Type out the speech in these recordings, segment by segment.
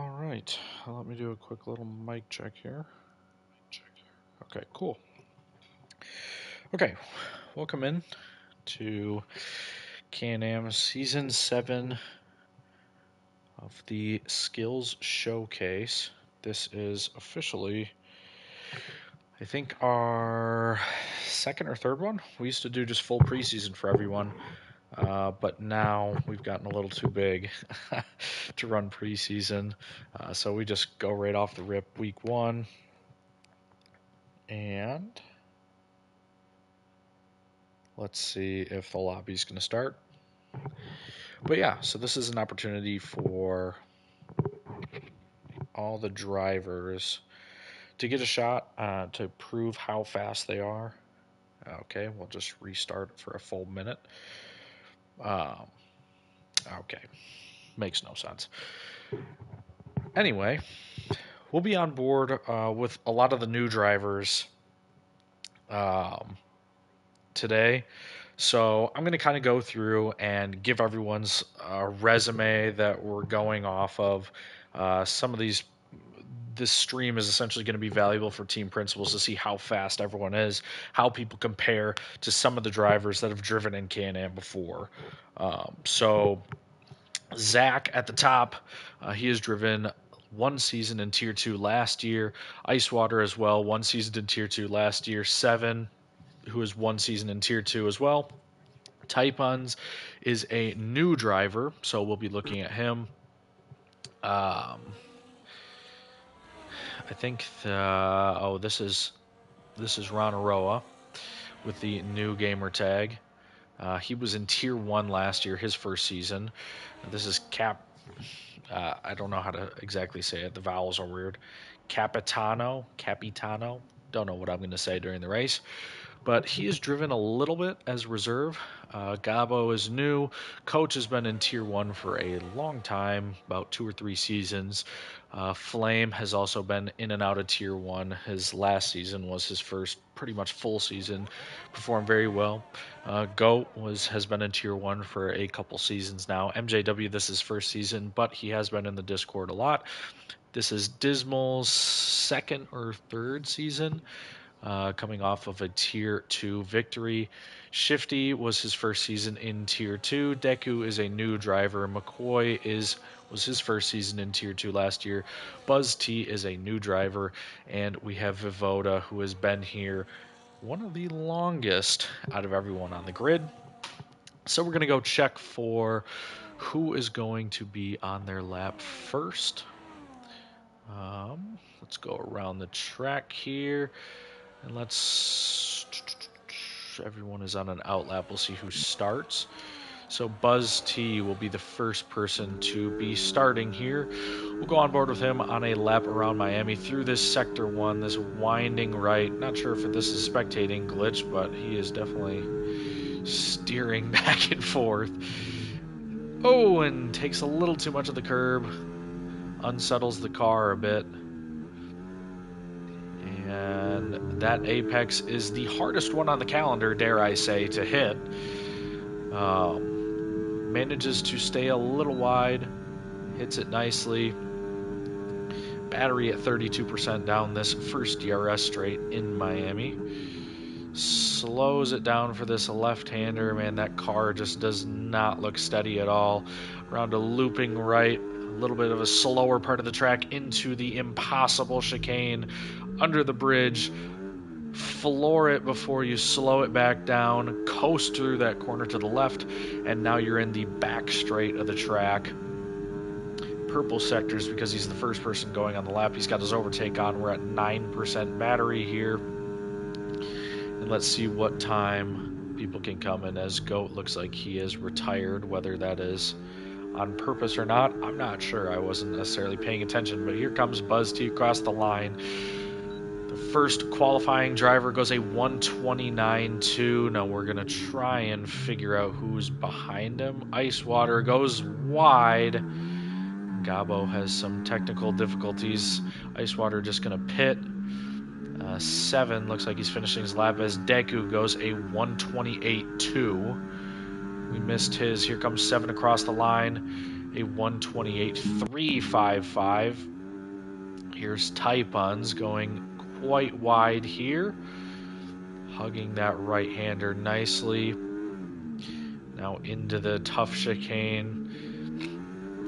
All right, let me do a quick little mic check here. Okay, cool. Okay, welcome in to Can-Am Season 7 of the Skills Showcase. This is officially, I think, our second or third one. We used to do just full preseason for everyone, but now we've gotten a little too big to run preseason, so we just go right off the rip week one. And let's see if the lobby's going to start. But yeah, so this is an opportunity for all the drivers to get a shot to prove how fast they are. Okay, we'll just restart for a full minute. Okay, makes no sense. Anyway, we'll be on board with a lot of the new drivers today. So I'm going to kind of go through and give everyone's resume that we're going off of. Some of these, this stream is essentially going to be valuable for team principals to see how fast everyone is, how people compare to some of the drivers that have driven in Can-Am before. So Zach at the top, he has driven one season in Tier 2 last year. Icewater as well, one season in Tier 2 last year. Seven, who is one season in Tier 2 as well. Typons is a new driver, so we'll be looking at him. I think this is Ron Aroa with the new gamer tag. He was in Tier 1 last year, his first season. This is I don't know how to exactly say it. The vowels are weird. Capitano. Don't know what I'm going to say during the race. But he has driven a little bit as reserve. Gabo is new. Coach has been in Tier 1 for a long time, about 2 or 3 seasons. Flame has also been in and out of Tier 1. His last season was his first pretty much full season. Performed very well. Goat has been in Tier 1 for a couple seasons now. MJW, this is his first season, but he has been in the Discord a lot. This is Dismal's second or third season. Coming off of a Tier 2 victory. Shifty was his first season in Tier 2. Deku is a new driver. McCoy was his first season in Tier 2 last year. Buzz T is a new driver. And we have Vivoda, who has been here one of the longest out of everyone on the grid. So we're going to go check for who is going to be on their lap first. Let's go around the track here. And everyone is on an out lap. We'll see who starts. So Buzz T will be the first person to be starting here. We'll go on board with him on a lap around Miami through this Sector 1, this winding right. Not sure if this is spectating glitch, but he is definitely steering back and forth. Oh, and takes a little too much of the curb. Unsettles the car a bit. And that apex is the hardest one on the calendar, dare I say, to hit. Manages to stay a little wide. Hits it nicely. Battery at 32% down this first DRS straight in Miami. Slows it down for this left-hander. Man, that car just does not look steady at all. Around a looping right. A little bit of a slower part of the track into the impossible chicane. Under the bridge, floor it before you slow it back down, coast through that corner to the left, and now you're in the back straight of the track. Purple sectors because he's the first person going on the lap. He's got his overtake on. We're at 9% battery here. And let's see what time people can come in, as Goat looks like he is retired, whether that is on purpose or not, I'm not sure. I wasn't necessarily paying attention, but here comes Buzz T across the line. First qualifying driver goes a 129.2. Now we're going to try and figure out who's behind him. Icewater goes wide. Gabo has some technical difficulties. Icewater just going to pit. 7 looks like he's finishing his lap as Deku goes a 128.2. We missed his. Here comes 7 across the line. a 128.355. Here's Taipans going quite wide here, hugging that right-hander nicely. Now into the tough chicane.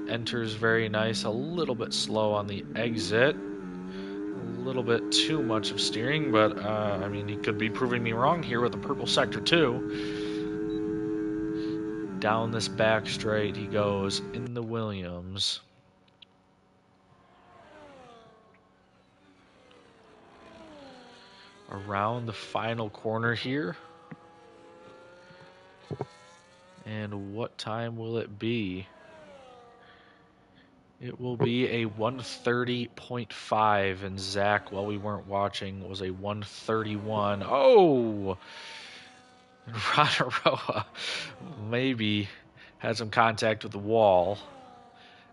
Enters very nice, a little bit slow on the exit. A little bit too much of steering, but I mean, he could be proving me wrong here with the purple sector too. Down this back straight he goes in the Williams. Around the final corner here. And what time will it be? It will be a 130.5, and Zach, while we weren't watching, was a 131. Oh! Ronaroa maybe had some contact with the wall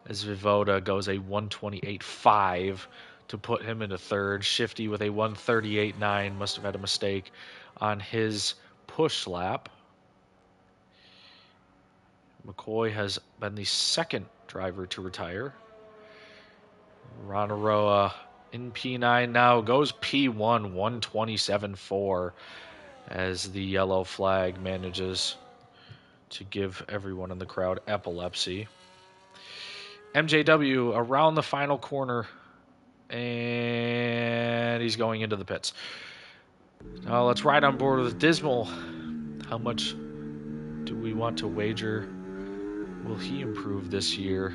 as Vivoda goes a 128.5 to put him into third. Shifty with a 138.9 must have had a mistake on his push lap. McCoy has been the second driver to retire. Ronaroa in P9 now, goes P1, 127.4 as the yellow flag manages to give everyone in the crowd epilepsy. MJW around the final corner, and he's going into the pits. Now let's ride on board with Dismal. How much do we want to wager? Will he improve this year?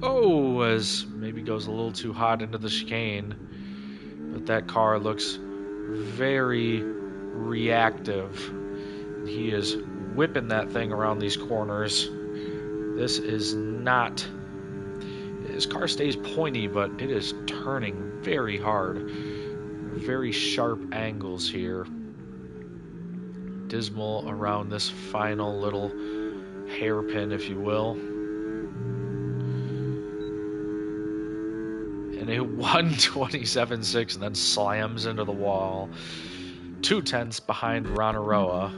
Oh, as maybe goes a little too hot into the chicane. But that car looks very reactive. He is whipping that thing around these corners. This is not... His car stays pointy, but it is turning very hard. Very sharp angles here. Dismal around this final little hairpin, if you will. And a 127.6 and then slams into the wall. 2/10 behind Ronaroa.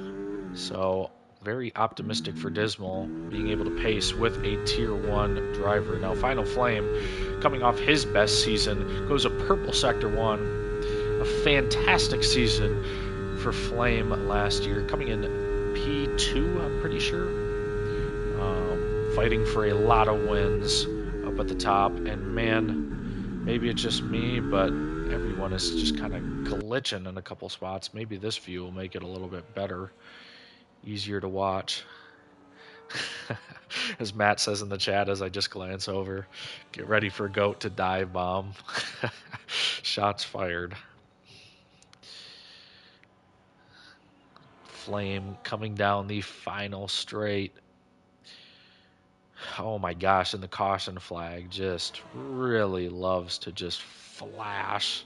So very optimistic for Dismal being able to pace with a Tier 1 driver. Now Final Flame, coming off his best season, goes a purple Sector 1. A fantastic season for Flame last year. Coming in P2, I'm pretty sure. Fighting for a lot of wins up at the top. And man, maybe it's just me, but everyone is just kind of glitching in a couple spots. Maybe this view will make it a little bit better. Easier to watch. As Matt says in the chat as I just glance over, get ready for Goat to dive bomb. Shots fired. Flame coming down the final straight. Oh my gosh, and the caution flag just really loves to just flash.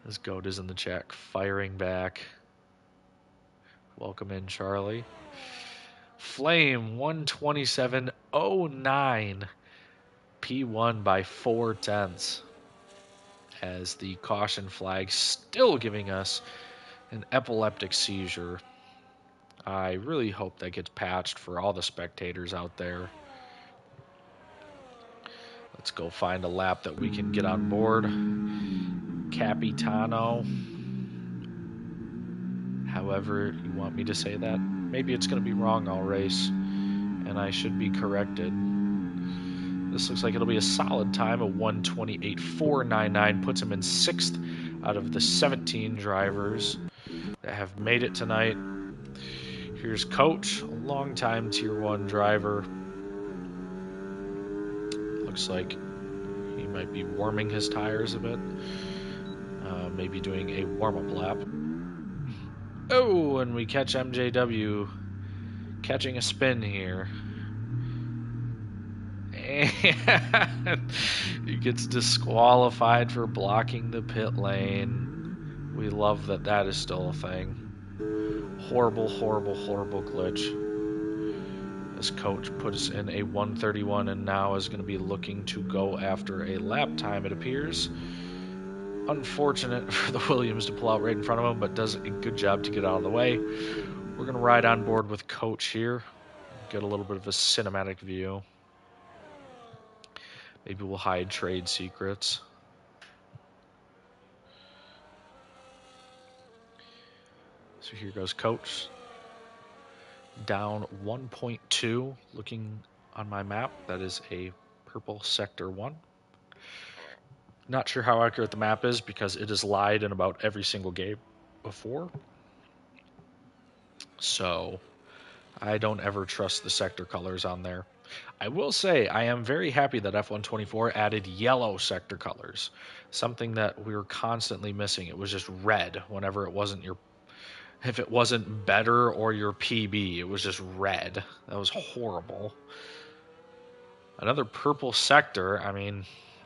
This Goat is in the check, firing back. Welcome in, Charlie. Flame 127.09. P1 by 4/10. As the caution flag still giving us an epileptic seizure. I really hope that gets patched for all the spectators out there. Let's go find a lap that we can get on board. Capitano. However you want me to say that. Maybe it's going to be wrong all race, and I should be corrected. This looks like it'll be a solid time of 128.499. Puts him in 6th out of the 17 drivers that have made it tonight. Here's Coach, a long-time Tier 1 driver. Looks like he might be warming his tires a bit. Maybe doing a warm-up lap. Oh, and we catch MJW catching a spin here. And he gets disqualified for blocking the pit lane. We love that that is still a thing. Horrible, horrible, horrible glitch. This Coach puts in a 131 and now is going to be looking to go after a lap time, it appears. Unfortunate for the Williams to pull out right in front of him, but does a good job to get out of the way. We're going to ride on board with Coach here. Get a little bit of a cinematic view. Maybe we'll hide trade secrets. So here goes Coach. Down 1.2. Looking on my map, that is a purple sector 1. Not sure how accurate the map is because it has lied in about every single game before. So I don't ever trust the sector colors on there. I will say I am very happy that F124 added yellow sector colors, something that we were constantly missing. It was just red whenever it wasn't if it wasn't better or your PB, it was just red. That was horrible. Another purple sector. I mean,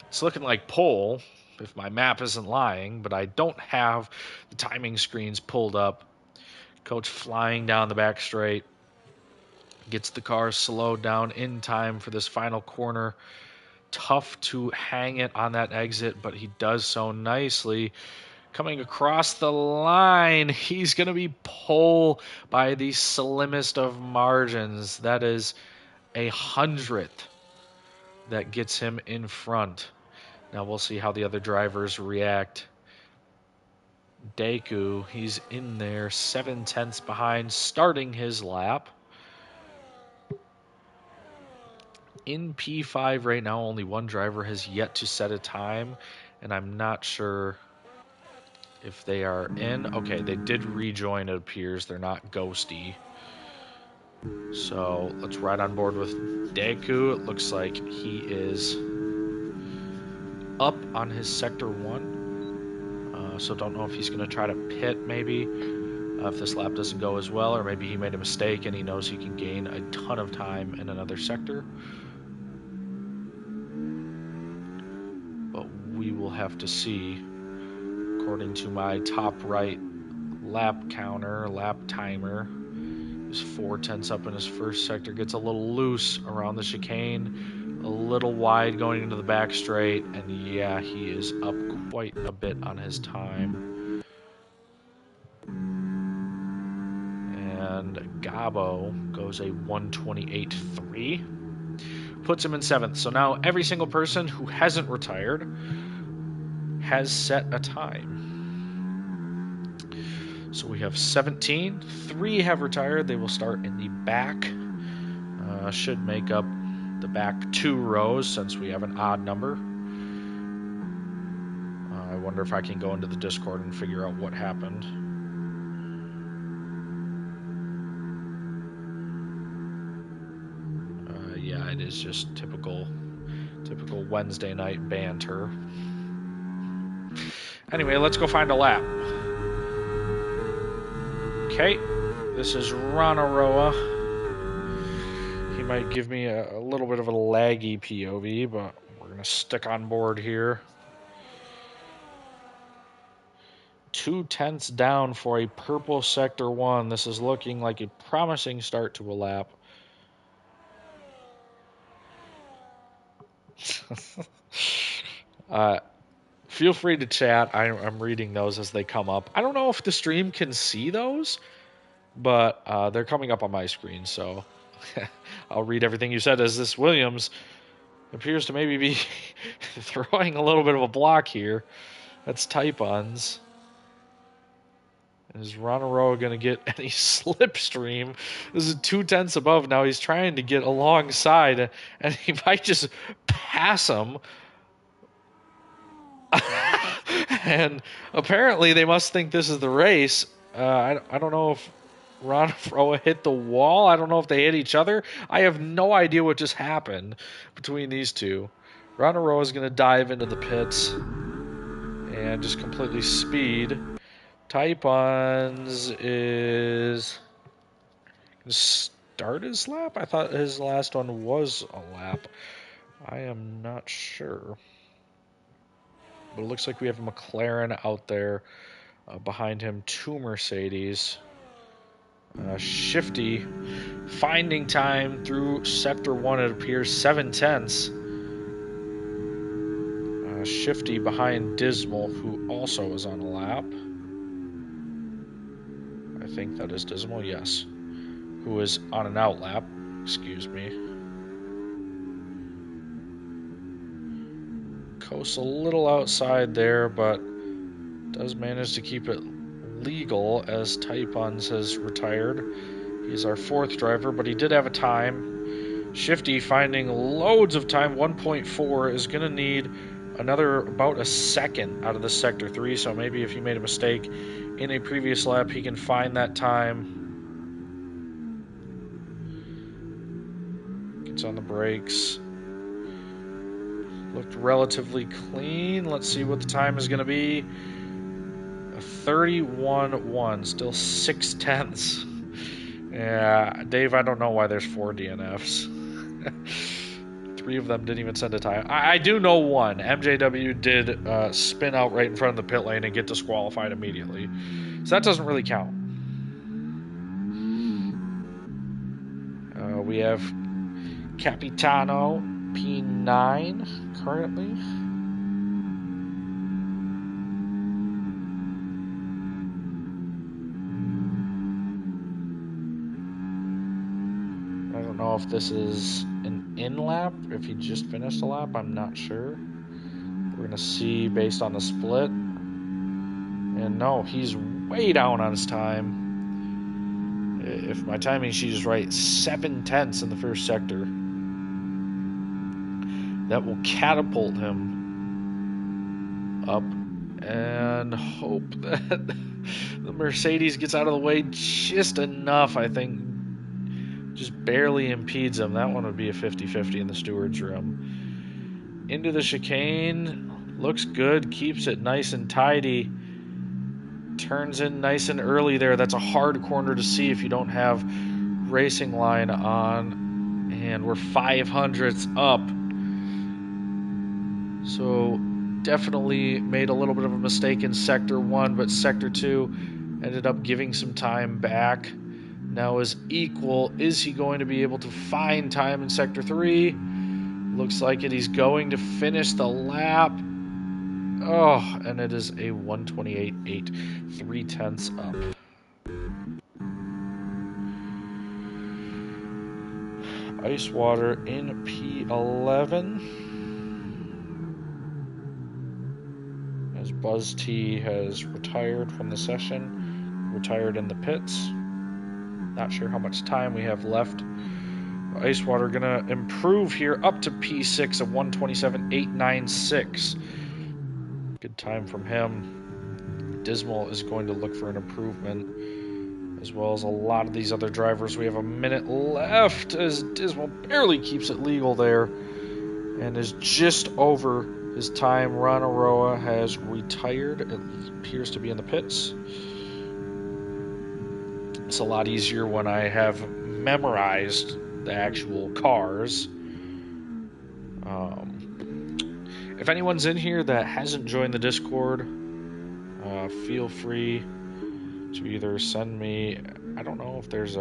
it's looking like pole if my map isn't lying, but I don't have the timing screens pulled up. Coach flying down the back straight. Gets the car slowed down in time for this final corner. Tough to hang it on that exit, but he does so nicely. Coming across the line, he's going to be pole by the slimmest of margins. That is 100th that gets him in front. Now we'll see how the other drivers react. Deku, he's in there, 7/10 behind, starting his lap. In P5 right now, only one driver has yet to set a time, and I'm not sure if they are in. Okay, they did rejoin, it appears. They're not ghosty. So let's ride on board with Deku. It looks like he is up on his sector 1. So don't know if he's going to try to pit maybe if this lap doesn't go as well, or maybe he made a mistake and he knows he can gain a ton of time in another sector. But we will have to see. According to my top right lap counter, lap timer, he's 4/10 up in his first sector. Gets a little loose around the chicane, a little wide going into the back straight, and yeah, he is up quite a bit on his time. And Gabo goes a 1:28.3, puts him in 7th. So now every single person who hasn't retired has set a time. So we have 17. 3 have retired. They will start in the back. Should make up the back 2 rows since we have an odd number. I wonder if I can go into the Discord and figure out what happened. Yeah, it is just typical Wednesday night banter. Anyway, let's go find a lap. Okay, this is Ronaroa. He might give me a little bit of a laggy POV, but we're going to stick on board here. 2/10 down for a purple sector 1. This is looking like a promising start to a lap. Feel free to chat. I'm reading those as they come up. I don't know if the stream can see those, but they're coming up on my screen, so I'll read everything you said. As this Williams appears to maybe be throwing a little bit of a block here. That's Type-Ons. Is Ronaroa going to get any slipstream? This is 2/10 above. Now he's trying to get alongside, and he might just pass him. And apparently they must think this is the race. I don't know if Ronaroa hit the wall. I don't know if they hit each other. I have no idea what just happened between these two. Ronaroa is going to dive into the pits and just completely speed. Type-Ons is going to start his lap? I thought his last one was a lap. I am not sure. But it looks like we have a McLaren out there. Behind him, 2 Mercedes. Shifty finding time through sector 1, it appears, 7/10. Shifty behind Dismal, who also is on a lap. I think that is Dismal, yes. Who is on an out lap. Excuse me. Coasts a little outside there, but does manage to keep it legal as Taipans has retired. He's our 4th driver, but he did have a time. Shifty finding loads of time. 1.4 is going to need another about a second out of the Sector 3, so maybe if he made a mistake in a previous lap, he can find that time. Gets on the brakes. Looked relatively clean. Let's see what the time is going to be. A 31.1, still 0.6. Yeah, Dave, I don't know why there's 4 DNFs. 3 of them didn't even send a time. I do know one. MJW did spin out right in front of the pit lane and get disqualified immediately. So that doesn't really count. We have Capitano P9 currently. I don't know if this is an in lap, if he just finished a lap, I'm not sure. We're going to see based on the split. And no, he's way down on his time. If my timing sheet is right, 0.7 in the first sector. That will catapult him up and hope that the Mercedes gets out of the way just enough, I think. Just barely impedes him. That one would be a 50-50 in the steward's room. Into the chicane. Looks good. Keeps it nice and tidy. Turns in nice and early there. That's a hard corner to see if you don't have racing line on. And we're 500ths up. So definitely made a little bit of a mistake in Sector 1, but Sector 2 ended up giving some time back. Now is equal. Is he going to be able to find time in Sector 3? Looks like it. He's going to finish the lap. Oh, and it is a 1:28.8, 0.3 up. Ice Water in P11. As Buzz T has retired from the session, retired in the pits. Not sure how much time we have left. Ice Water gonna improve here up to P6 of 1:27.896. Good time from him. Dismal is going to look for an improvement, as well as a lot of these other drivers. We have a minute left as Dismal barely keeps it legal there and is just over his time. Ron Aroa has retired. It appears to be in the pits. It's a lot easier when I have memorized the actual cars. If anyone's in here that hasn't joined the Discord, feel free to either send me, I don't know if there's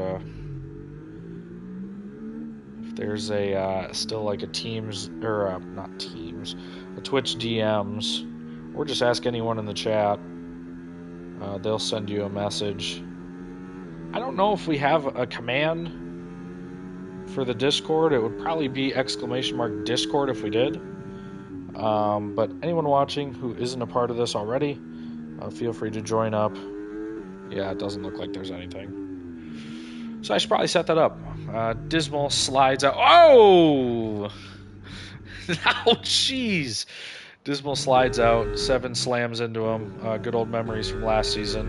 still like a Teams, or not Teams, a Twitch DMs, or just ask anyone in the chat. They'll send you a message. I don't know if we have a command for the Discord. It would probably be !Discord if we did. But anyone watching who isn't a part of this already, feel free to join up. Yeah, it doesn't look like there's anything. So I should probably set that up. Dismal slides out. Oh! Oh, jeez. Dismal slides out. 7 slams into him. Good old memories from last season.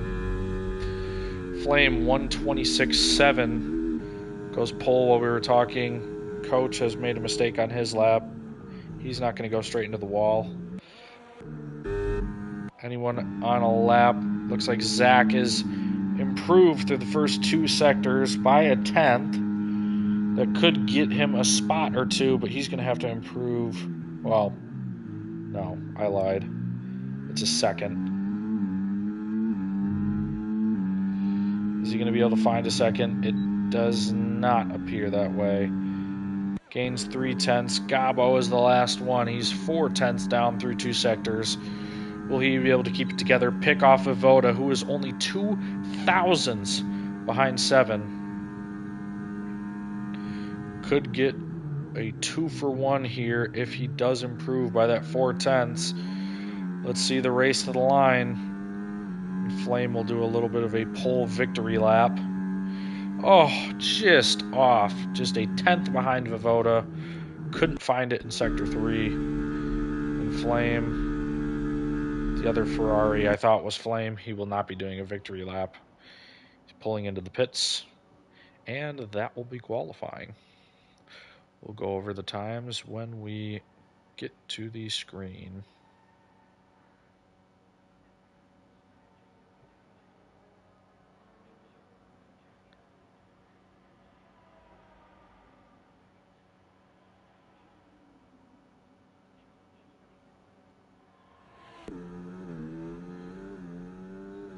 Flame 1:26.7 goes pole while we were talking. Coach has made a mistake on his lap. He's not going to go straight into the wall. Anyone on a lap? Looks like Zach is improved through the first 2 sectors by a 10th. That could get him a spot or 2, but he's going to have to improve. Well, no, I lied. It's a second. Is he going to be able to find a second? It does not appear that way. Gains 3/10. Gabo is the last one. He's 4/10 down through 2 sectors. Will he be able to keep it together? Pick off Voda, who is only 2 thousandths behind 7. Could get a 2-for-1 here if he does improve by that 4/10. Let's see the race to the line. Flame will do a little bit of a pole victory lap. Oh, just off. Just a 10th behind Voda. Couldn't find it in Sector 3. And Flame, the other Ferrari I thought was Flame, he will not be doing a victory lap. He's pulling into the pits. And that will be qualifying. We'll go over the times when we get to the screen.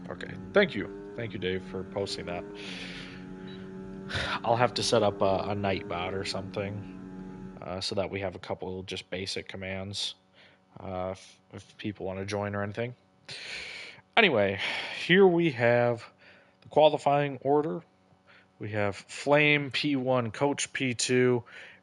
Okay, thank you. Thank you, Dave, for posting that. I'll have to set up a Nightbot or something so that we have a couple just basic commands if people want to join or anything. Anyway, here we have the qualifying order. We have Flame P1, Coach P2,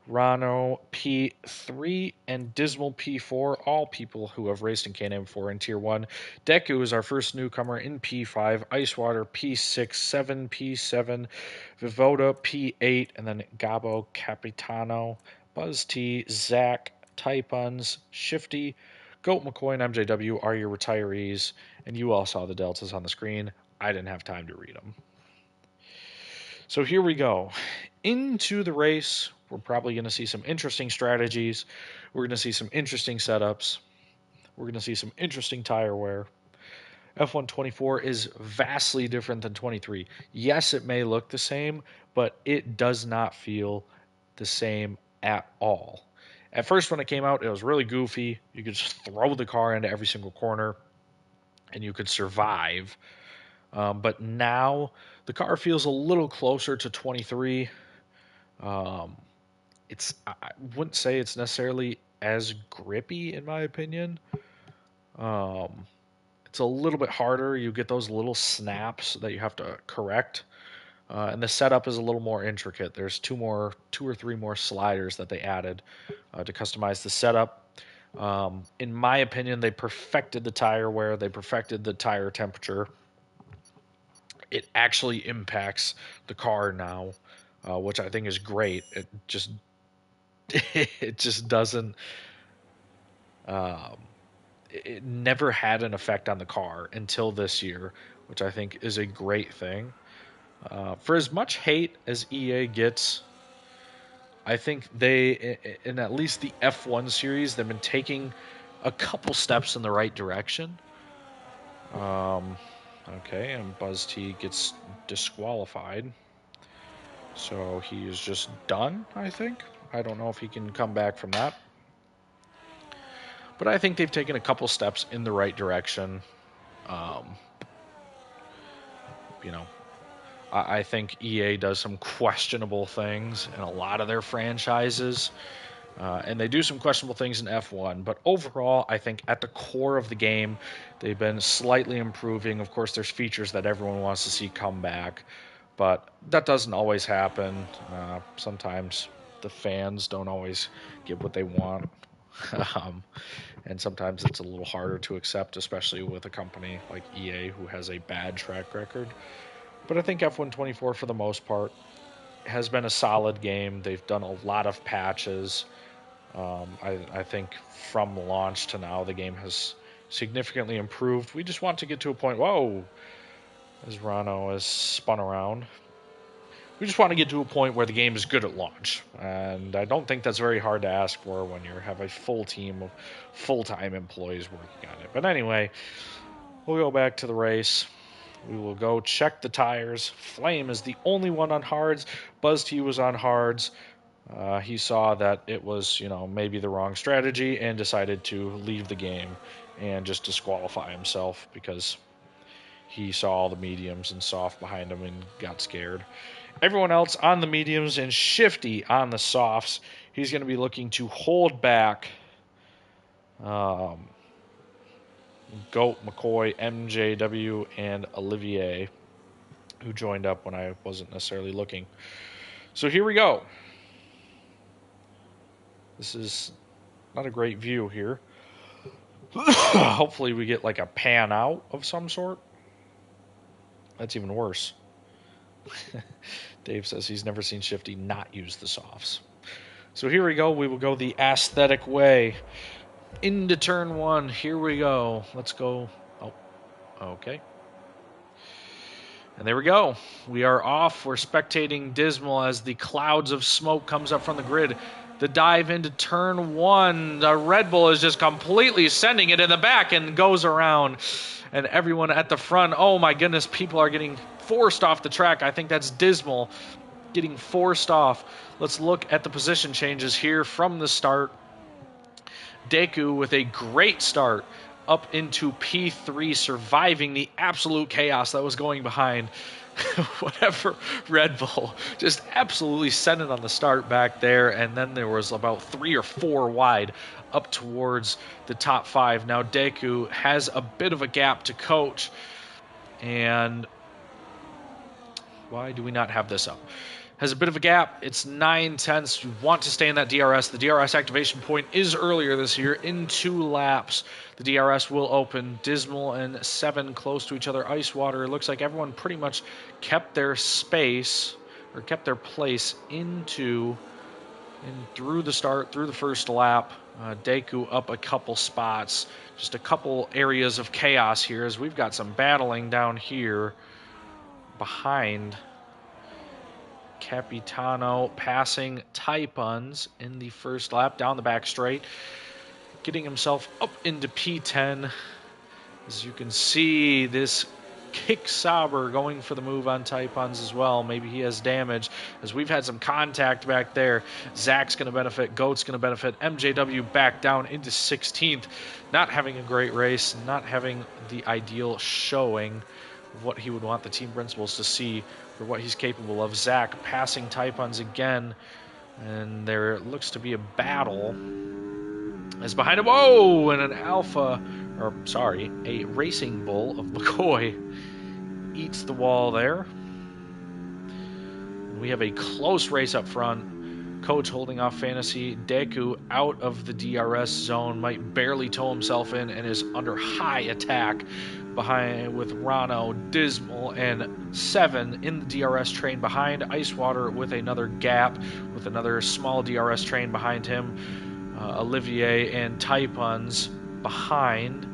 Rano P3, and Dismal P4, all people who have raced in K-Name 4 in Tier 1. Deku is our first newcomer in P5, Icewater P6, 7 P7, Vivoda P8, and then Gabo Capitano, Buzz T, Zach, Typuns, Shifty, Goat McCoy, and MJW are your retirees, and you all saw the deltas on the screen. I didn't have time to read them. So here we go. Into the race, we're probably going to see some interesting strategies. We're going to see some interesting setups. We're going to see some interesting tire wear. F124 is vastly different than 23. Yes, it may look the same, but it does not feel the same at all. At first, when it came out, it was really goofy. You could just throw the car into every single corner, and you could survive. But now, the car feels a little closer to 23. I wouldn't say it's necessarily as grippy, in my opinion. It's a little bit harder. You get those little snaps that you have to correct. And the setup is a little more intricate. There's two or three more sliders that they added to customize the setup. In my opinion, they perfected the tire wear. They perfected the tire temperature. It actually impacts the car now, which I think is great. It just doesn't. It never had an effect on the car until this year, which I think is a great thing. For as much hate as EA gets, I think they, in at least the F1 series, they've been taking a couple steps in the right direction. Okay, and Buzz T gets disqualified. So he is just done, I think. I don't know if he can come back from that. But I think they've taken a couple steps in the right direction. I think EA does some questionable things in a lot of their franchises. And they do some questionable things in F1. But overall, I think at the core of the game, they've been slightly improving. Of course, there's features that everyone wants to see come back. But that doesn't always happen. Sometimes the fans don't always get what they want. And sometimes it's a little harder to accept, especially with a company like EA who has a bad track record. But I think F124, for the most part, has been a solid game. They've done a lot of patches. I think from launch to now, the game has significantly improved. We just want to get to a point, whoa, as Rano has spun around. We just want to get to a point where the game is good at launch. And I don't think that's very hard to ask for when you have a full team of full-time employees working on it. But anyway, we'll go back to the race. We will go check the tires. Flame is the only one on hards. Buzz T was on hards. He saw that it was, maybe the wrong strategy and decided to leave the game and just disqualify himself because he saw all the mediums and soft behind him and got scared. Everyone else on the mediums and Shifty on the softs. He's going to be looking to hold back Goat, McCoy, MJW, and Olivier, who joined up when I wasn't necessarily looking. So here we go. This is not a great view here. Hopefully we get like a pan out of some sort. That's even worse. Dave says he's never seen Shifty not use the softs. So here we go. We will go the aesthetic way. Into turn one. Here we go. Let's go. Oh, okay. And there we go. We are off. We're spectating Dismal as the clouds of smoke comes up from the grid. The dive into turn one. The Red Bull is just completely sending it in the back and goes around. And everyone at the front, oh my goodness, people are getting forced off the track. I think that's Dismal getting forced off. Let's look at the position changes here from the start. Deku with a great start up into P3, surviving the absolute chaos that was going behind. Whatever, Red Bull just absolutely sent it on the start back there, and then there was about 3 or 4 wide up towards the top 5. Now Deku has a bit of a gap to coach, and why do we not have this up? Has a bit of a gap. It's 9/10. You want to stay in that DRS. The DRS activation point is earlier this year. In 2 laps, the DRS will open. Dismal and 7 close to each other. Icewater, looks like everyone pretty much kept their space, or kept their place into and through the start, through the first lap. Deku up a couple spots. Just a couple areas of chaos here, as we've got some battling down here behind Capitano, passing Taipuns in the first lap down the back straight, getting himself up into P10. As you can see, this Kick Sauber going for the move on Taipuns as well. Maybe he has damage, as we've had some contact back there. Zach's going to benefit, Goat's going to benefit. MJW back down into 16th, not having a great race, not having the ideal showing of what he would want the team principals to see for what he's capable of. Zach passing Taipuns again, and there looks to be a battle as behind him, oh, and an alpha, or sorry, a racing bull of McCoy eats the wall there. And we have a close race up front. Coach holding off Fantasy. Deku out of the DRS zone, might barely tow himself in, and is under high attack behind with Rano, Dismal, and 7 in the DRS train behind. Icewater with another gap, with another small DRS train behind him. Olivier and Taipuns behind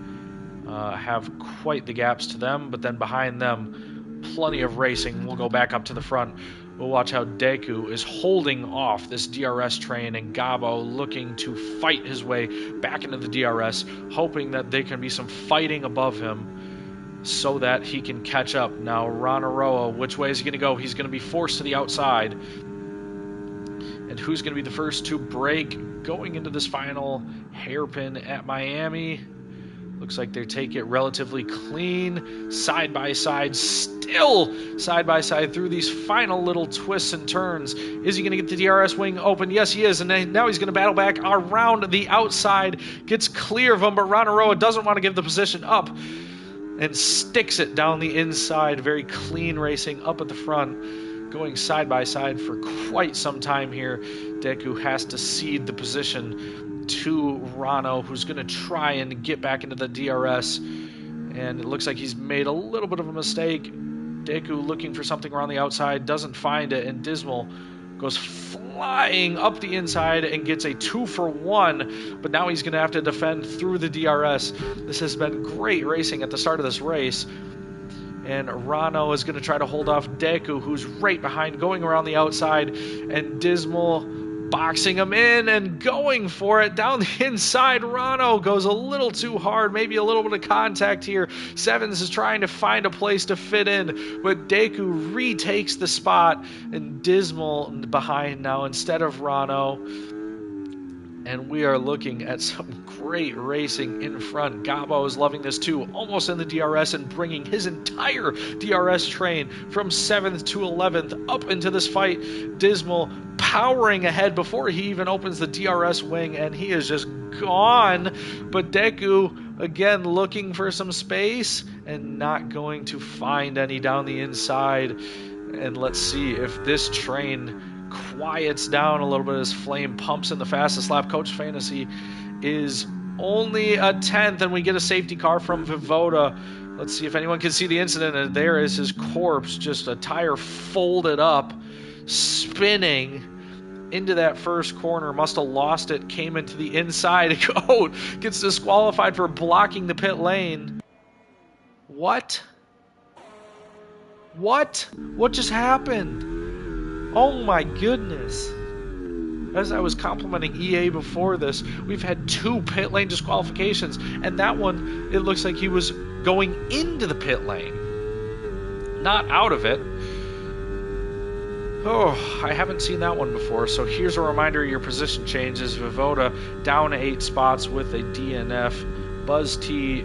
have quite the gaps to them, but then behind them, plenty of racing. We'll go back up to the front. We'll watch how Deku is holding off this DRS train, and Gabo looking to fight his way back into the DRS, hoping that there can be some fighting above him so that he can catch up. Now, Ronaroa, which way is he going to go? He's going to be forced to the outside. And who's going to be the first to break going into this final hairpin at Miami? Looks like they take it relatively clean, side by side, still side by side through these final little twists and turns. Is he going to get the DRS wing open? Yes, he is, and now he's going to battle back around the outside, gets clear of him, but Ronaroa doesn't want to give the position up and sticks it down the inside. Very clean racing up at the front, going side by side for quite some time here. Deku has to cede the position to Rano, who's going to try and get back into the DRS, and it looks like he's made a little bit of a mistake. Deku looking for something around the outside, doesn't find it, and Dismal goes flying up the inside and gets a 2-for-1, but now he's going to have to defend through the DRS. This has been great racing at the start of this race, and Rano is going to try to hold off Deku, who's right behind, going around the outside, and Dismal boxing him in and going for it down the inside. Rano goes a little too hard, maybe a little bit of contact here. Sevens is trying to find a place to fit in, but Deku retakes the spot, and Dismal behind now instead of Rano. And we are looking at some great racing in front. Gabo is loving this too, almost in the DRS and bringing his entire DRS train from 7th to 11th up into this fight. Dismal powering ahead before he even opens the DRS wing, and he is just gone. But Deku, again, looking for some space and not going to find any down the inside. And let's see if this train quiets down a little bit as Flame pumps in the fastest lap. Coach Fantasy is only a 10th, and we get a safety car from Vivoda. Let's see if anyone can see the incident, and there is his corpse, just a tire folded up, spinning into that first corner. Must have lost it, came into the inside. Oh, gets disqualified for blocking the pit lane. What? What just happened? Oh my goodness. As I was complimenting EA before this, we've had 2 pit lane disqualifications, and that one, it looks like he was going into the pit lane, not out of it. Oh, I haven't seen that one before, so here's a reminder of your position changes. Vivoda down 8 spots with a DNF. Buzz T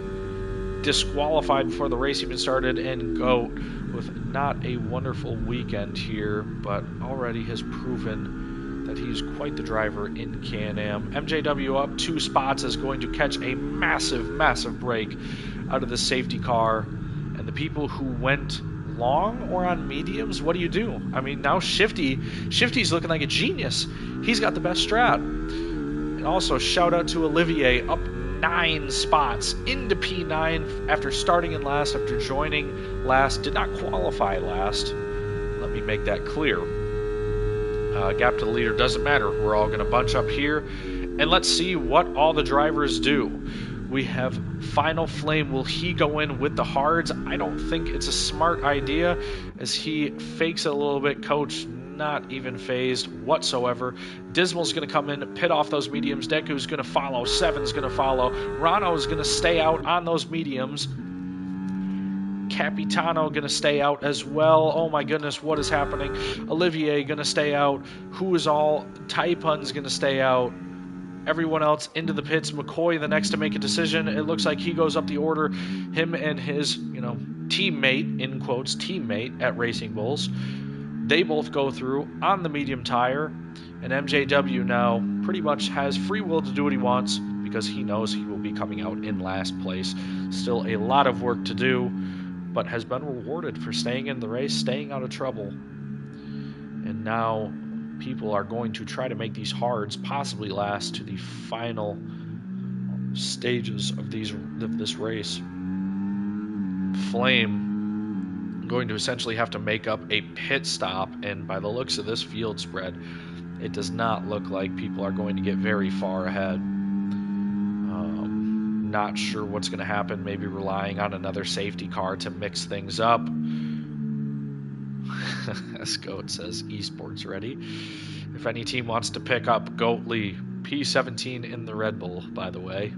disqualified before the race even started, and Goat with not a wonderful weekend here, but already has proven that he's quite the driver in Can-Am. MJW up 2 spots is going to catch a massive break out of the safety car. And the people who went long or on mediums, what do you do? I mean, now Shifty's looking like a genius. He's got the best strat. And also, shout out to Olivier, up 9 spots into P9 after starting in last, after joining last. Did not qualify last. Let me make that clear. Gap to the leader doesn't matter. We're all going to bunch up here, and let's see what all the drivers do. We have Final Flame. Will he go in with the hards? I don't think it's a smart idea, as he fakes it a little bit. Coach not even phased whatsoever. Dismal's going to come in, pit off those mediums. Deku's going to follow. Seven's going to follow. Rano's going to stay out on those mediums. Capitano going to stay out as well. Oh my goodness, what is happening? Olivier going to stay out. Who is all? Taipun's going to stay out. Everyone else into the pits. McCoy the next to make a decision. It looks like he goes up the order. Him and his, teammate, in quotes, teammate at Racing Bulls. They both go through on the medium tire. And MJW now pretty much has free will to do what he wants because he knows he will be coming out in last place. Still a lot of work to do, but has been rewarded for staying in the race, staying out of trouble. And now people are going to try to make these hards possibly last to the final stages of this race. Flame going to essentially have to make up a pit stop, and by the looks of this field spread, it does not look like people are going to get very far ahead. Not sure what's going to happen, maybe relying on another safety car to mix things up. As Goat says, esports ready. If any team wants to pick up Goatly, P17 in the Red Bull, by the way.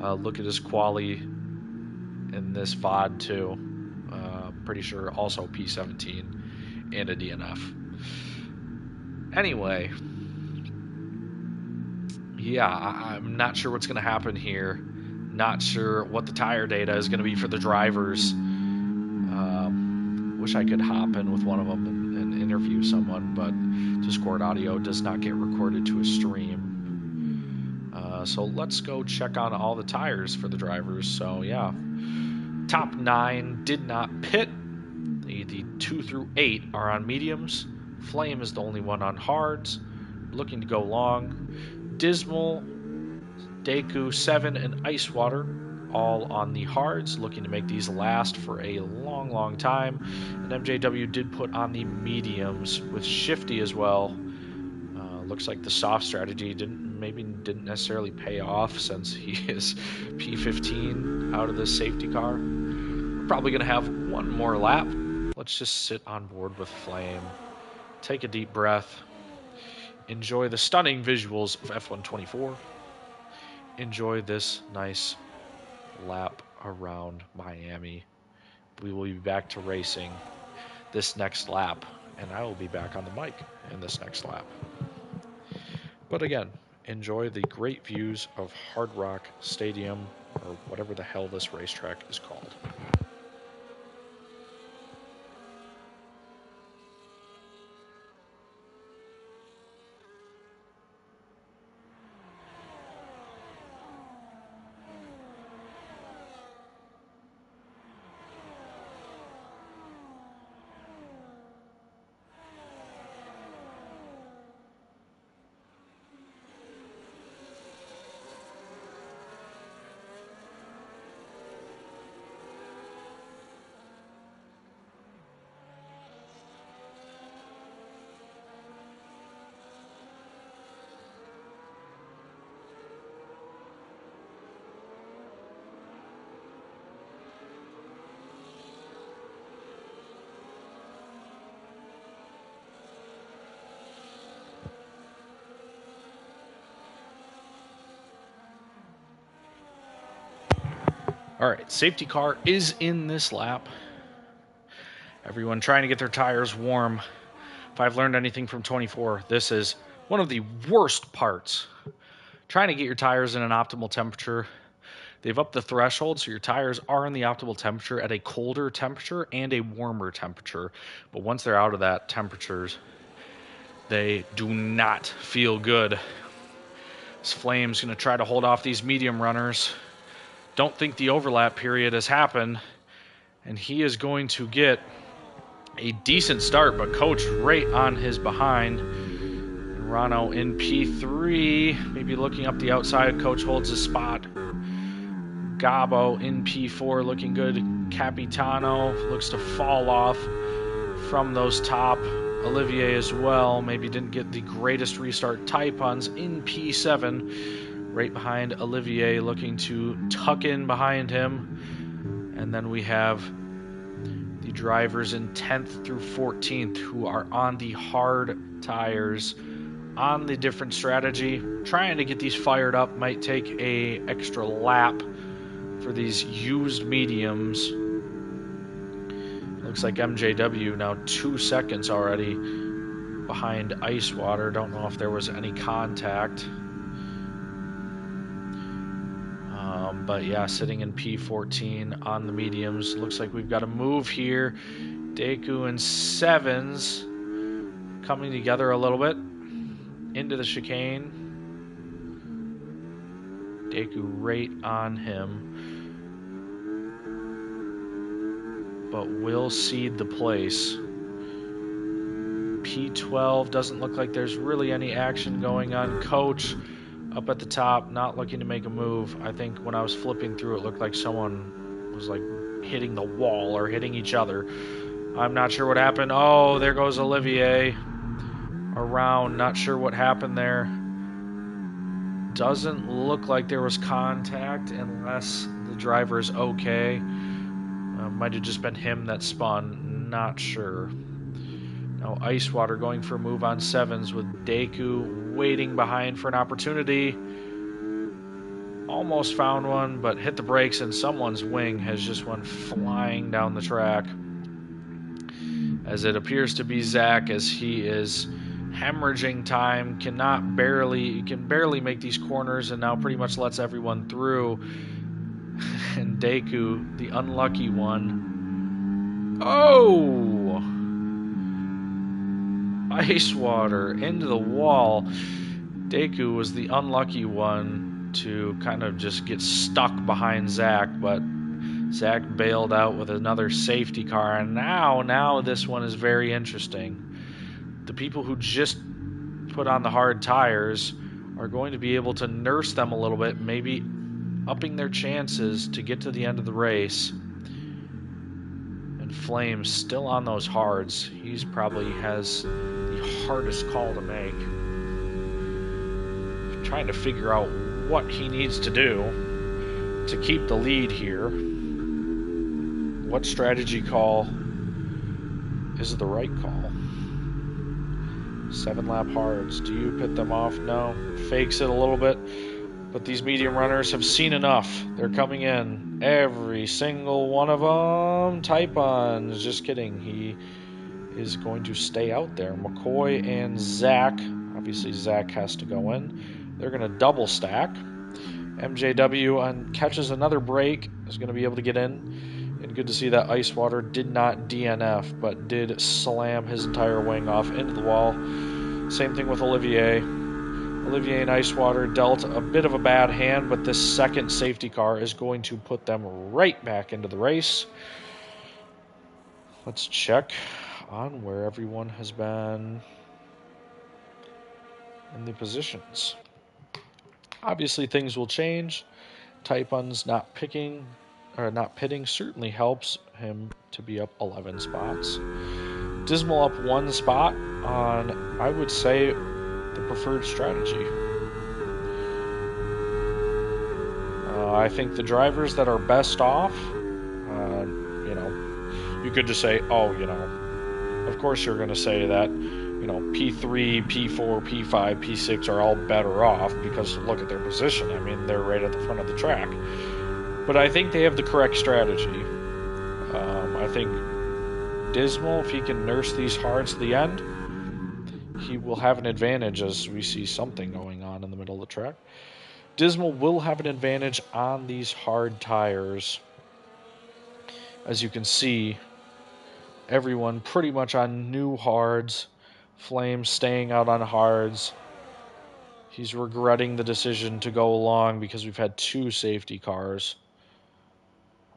Look at his quali in this VOD too. Pretty sure also P17 and a DNF. Anyway, yeah, I'm not sure what's going to happen here. Not sure what the tire data is going to be for the drivers. Wish I could hop in with one of them and interview someone, but Discord audio does not get recorded to a stream. So let's go check on all the tires for the drivers. So yeah, top 9 did not pit. The 2 through 8 are on mediums. Flame is the only one on hards, looking to go long. Dismal, Deku, 7, and Icewater all on the hards, looking to make these last for a long time. And MJW did put on the mediums with Shifty as well. Looks like the soft strategy didn't necessarily pay off, since he is P15 out of this safety car. We're probably going to have one more lap. Let's just sit on board with Flame. Take a deep breath. Enjoy the stunning visuals of F124. Enjoy this nice lap around Miami. We will be back to racing this next lap, and I will be back on the mic in this next lap. But again, enjoy the great views of Hard Rock Stadium, or whatever the hell this racetrack is called. All right, safety car is in this lap. Everyone trying to get their tires warm. If I've learned anything from 24, this is one of the worst parts. Trying to get your tires in an optimal temperature. They've upped the threshold, so your tires are in the optimal temperature at a colder temperature and a warmer temperature. But once they're out of that temperatures, they do not feel good. This Flame's going to try to hold off these medium runners. Don't think the overlap period has happened, and he is going to get a decent start, but Coach right on his behind. Rano in P3, maybe looking up the outside. Coach holds his spot. Gabo in P4, looking good. Capitano looks to fall off from those top. Olivier as well, maybe didn't get the greatest restart. Taipans in P7, right behind Olivier, looking to tuck in behind him. And then we have the drivers in 10th through 14th who are on the hard tires, on the different strategy. Trying to get these fired up might take a extra lap for these used mediums. Looks like MJW now 2 seconds already behind Icewater. Don't know if there was any contact. But yeah, sitting in P14 on the mediums. Looks like we've got a move here. Deku and Sevens coming together a little bit into the chicane. Deku right on him, but will cede the place. P12 doesn't look like there's really any action going on. Coach up at the top, not looking to make a move. I think when I was flipping through, it looked like someone was like hitting the wall or hitting each other. I'm not sure what happened. Oh, there goes Olivier around. Not sure what happened there. Doesn't look like there was contact unless the driver is okay. Might have just been him that spun. Not sure. Now Icewater going for a move on Sevens with Deku waiting behind for an opportunity. Almost found one, but hit the brakes and someone's wing has just went flying down the track. As it appears to be Zach, as he is hemorrhaging time, can barely make these corners and now pretty much lets everyone through. And Deku, the unlucky one. Oh! Icewater into the wall. Deku was the unlucky one to kind of just get stuck behind Zach, but Zach bailed out with another safety car, and now this one is very interesting. The people who just put on the hard tires are going to be able to nurse them a little bit, maybe upping their chances to get to the end of the race. And Flame's still on those hards. He's probably has the hardest call to make. Trying to figure out what he needs to do to keep the lead here. What strategy call is the right call? 7-lap hards. Do you pit them off? No. Fakes it a little bit. But these medium runners have seen enough. They're coming in. Every single one of them. Taipans. Just kidding. He is going to stay out there. McCoy and Zach. Obviously, Zach has to go in. They're going to double stack. MJW catches another break. Is going to be able to get in. And good to see that Icewater did not DNF, but did slam his entire wing off into the wall. Same thing with Olivier. Olivier and Icewater dealt a bit of a bad hand, but this second safety car is going to put them right back into the race. Let's check on where everyone has been in the positions. Obviously, things will change. Taipan's not pitting certainly helps him to be up 11 spots. Dismal up 1 spot on, I would say, the preferred strategy. I think the drivers that are best off, you could just say, of course you're going to say that, P3, P4, P5, P6 are all better off because look at their position. I mean, they're right at the front of the track. But I think they have the correct strategy. I think Dismal, if he can nurse these hards to the end, he will have an advantage as we see something going on in the middle of the track. Dismal will have an advantage on these hard tires. As you can see, everyone pretty much on new hards. Flame staying out on hards. He's regretting the decision to go along because we've had 2 safety cars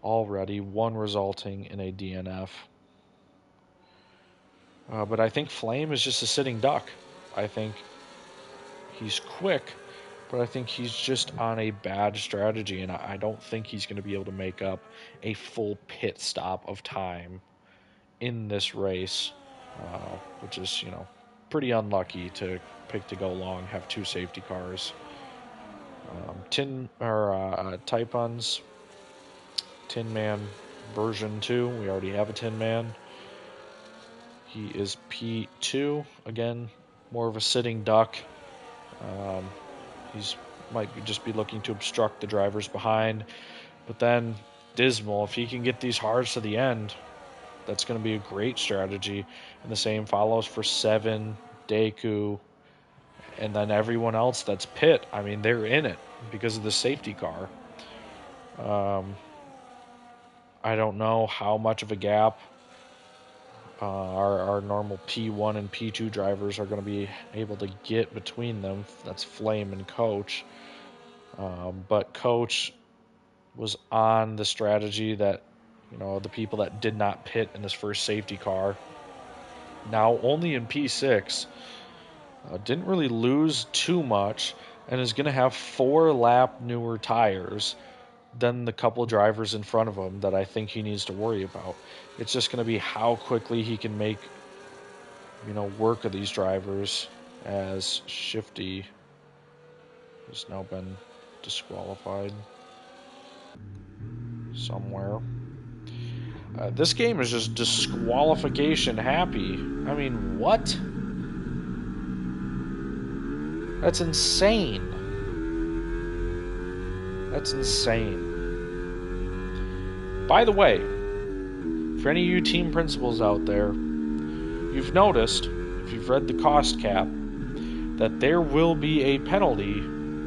already, one resulting in a DNF. But I think Flame is just a sitting duck. I think he's quick, but I think he's just on a bad strategy, and I don't think he's going to be able to make up a full pit stop of time in this race, which is, pretty unlucky to pick to go long, have 2 safety cars. Taipun's Tin Man version 2. We already have a Tin Man. He is P2. Again, more of a sitting duck. He's might just be looking to obstruct the drivers behind. But then Dismal, if he can get these hards to the end, that's going to be a great strategy. And the same follows for 7, Deku, and then everyone else that's pit. I mean, they're in it because of the safety car. I don't know how much of a gap our normal P1 and P2 drivers are going to be able to get between them. That's Flame and Coach. But Coach was on the strategy that, the people that did not pit in this first safety car, now only in P6, didn't really lose too much, and is going to have 4-lap newer tires than the couple of drivers in front of him that I think he needs to worry about. It's just going to be how quickly he can make, work of these drivers, as Shifty has now been disqualified somewhere. This game is just disqualification happy. I mean, what? That's insane. That's insane. By the way, for any of you team principals out there, you've noticed, if you've read the cost cap, that there will be a penalty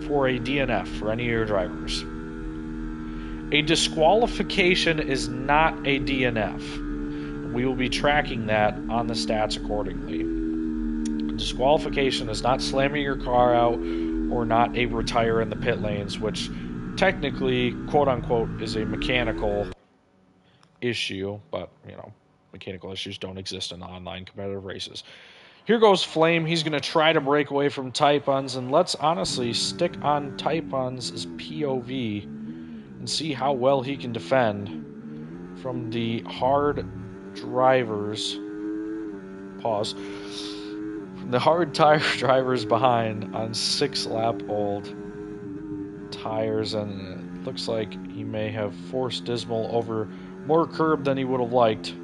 for a DNF for any of your drivers. A disqualification is not a DNF. We will be tracking that on the stats accordingly. Disqualification is not slamming your car out or not a retire in the pit lanes, which technically, quote-unquote, is a mechanical issue, but, mechanical issues don't exist in online competitive races. Here goes Flame. He's going to try to break away from Taipun's, and let's honestly stick on Taipun's POV and see how well he can defend from the hard drivers. Pause. From the hard tire drivers behind on 6-lap-old tires, and it looks like he may have forced Dismal over more curb than he would have liked.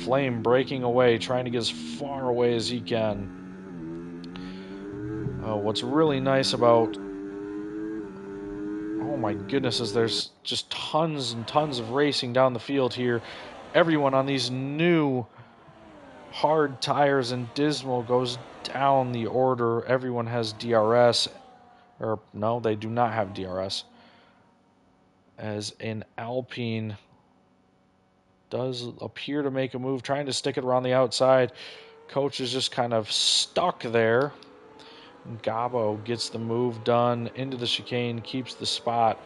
Flame breaking away, trying to get as far away as he can. What's really nice about, oh my goodness, is there's just tons and tons of racing down the field here. Everyone on these new hard tires, and Dismal goes down the order. Everyone has DRS, or no, they do not have DRS, as an Alpine does appear to make a move, trying to stick it around the outside. Coach is just kind of stuck there. Gabo gets the move done into the chicane, keeps the spot.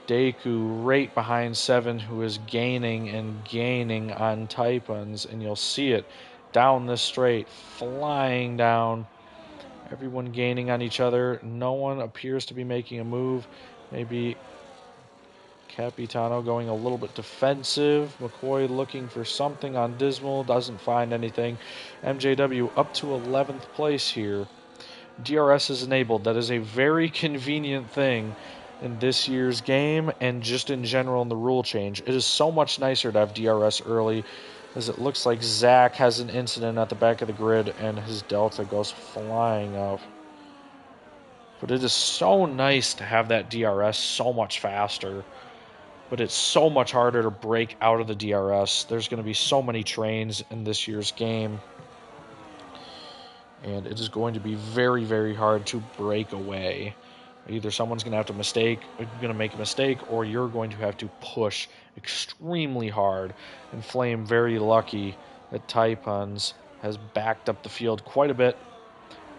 Deku right behind 7, who is gaining and gaining on Taipun's, and you'll see it down this straight, flying down. Everyone gaining on each other. No one appears to be making a move. Maybe Capitano going a little bit defensive. McCoy looking for something on Dismal, doesn't find anything. MJW up to 11th place here. DRS is enabled. That is a very convenient thing in this year's game and just in general in the rule change. It is so much nicer to have DRS early, as it looks like Zach has an incident at the back of the grid and his Delta goes flying up. But it is so nice to have that DRS so much faster. But it's so much harder to break out of the DRS. There's going to be so many trains in this year's game. And it is going to be very, very hard to break away. Either someone's going to have to make a mistake, or you're going to have to push extremely hard. And Flame, very lucky that Taipans has backed up the field quite a bit.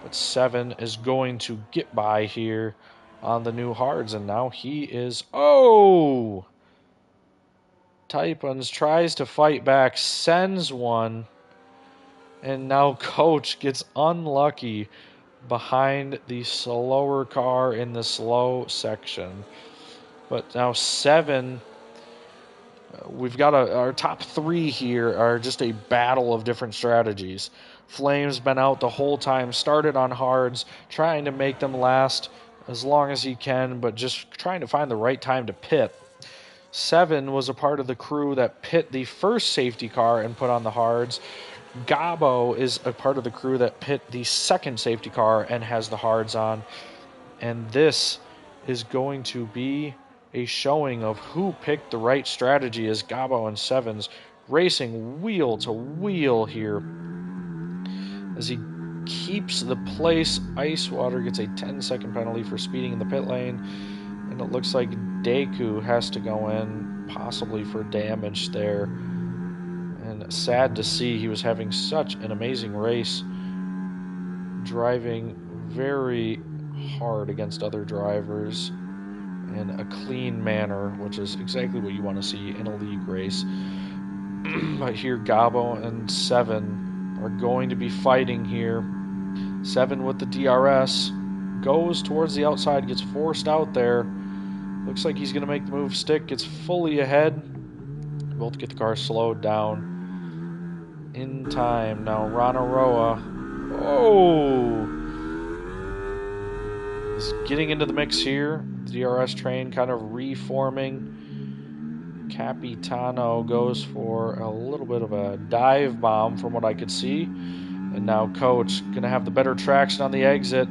But 7 is going to get by here on the new hards, and now he is... Oh! Taipans tries to fight back, sends one, and now Coach gets unlucky behind the slower car in the slow section. But now 7, we've got our top 3 here are just a battle of different strategies. Flame's been out the whole time, started on hards, trying to make them last as long as he can, but just trying to find the right time to pit. 7 was a part of the crew that pit the first safety car and put on the hards. Gabo is a part of the crew that pit the second safety car and has the hards on. And this is going to be a showing of who picked the right strategy as Gabo and 7's racing wheel to wheel here. As he keeps the place, Icewater gets a 10-second penalty for speeding in the pit lane. And it looks like Deku has to go in, possibly for damage there. And sad to see, he was having such an amazing race, driving very hard against other drivers in a clean manner, which is exactly what you want to see in a league race. But here Gabo and 7 are going to be fighting here. 7 with the DRS goes towards the outside, gets forced out there. Looks like he's going to make the move stick, gets fully ahead. Both get the car slowed down in time. Now Ranaroa, is getting into the mix here. The DRS train kind of reforming. Capitano goes for a little bit of a dive bomb from what I could see. And now Coach going to have the better traction on the exit.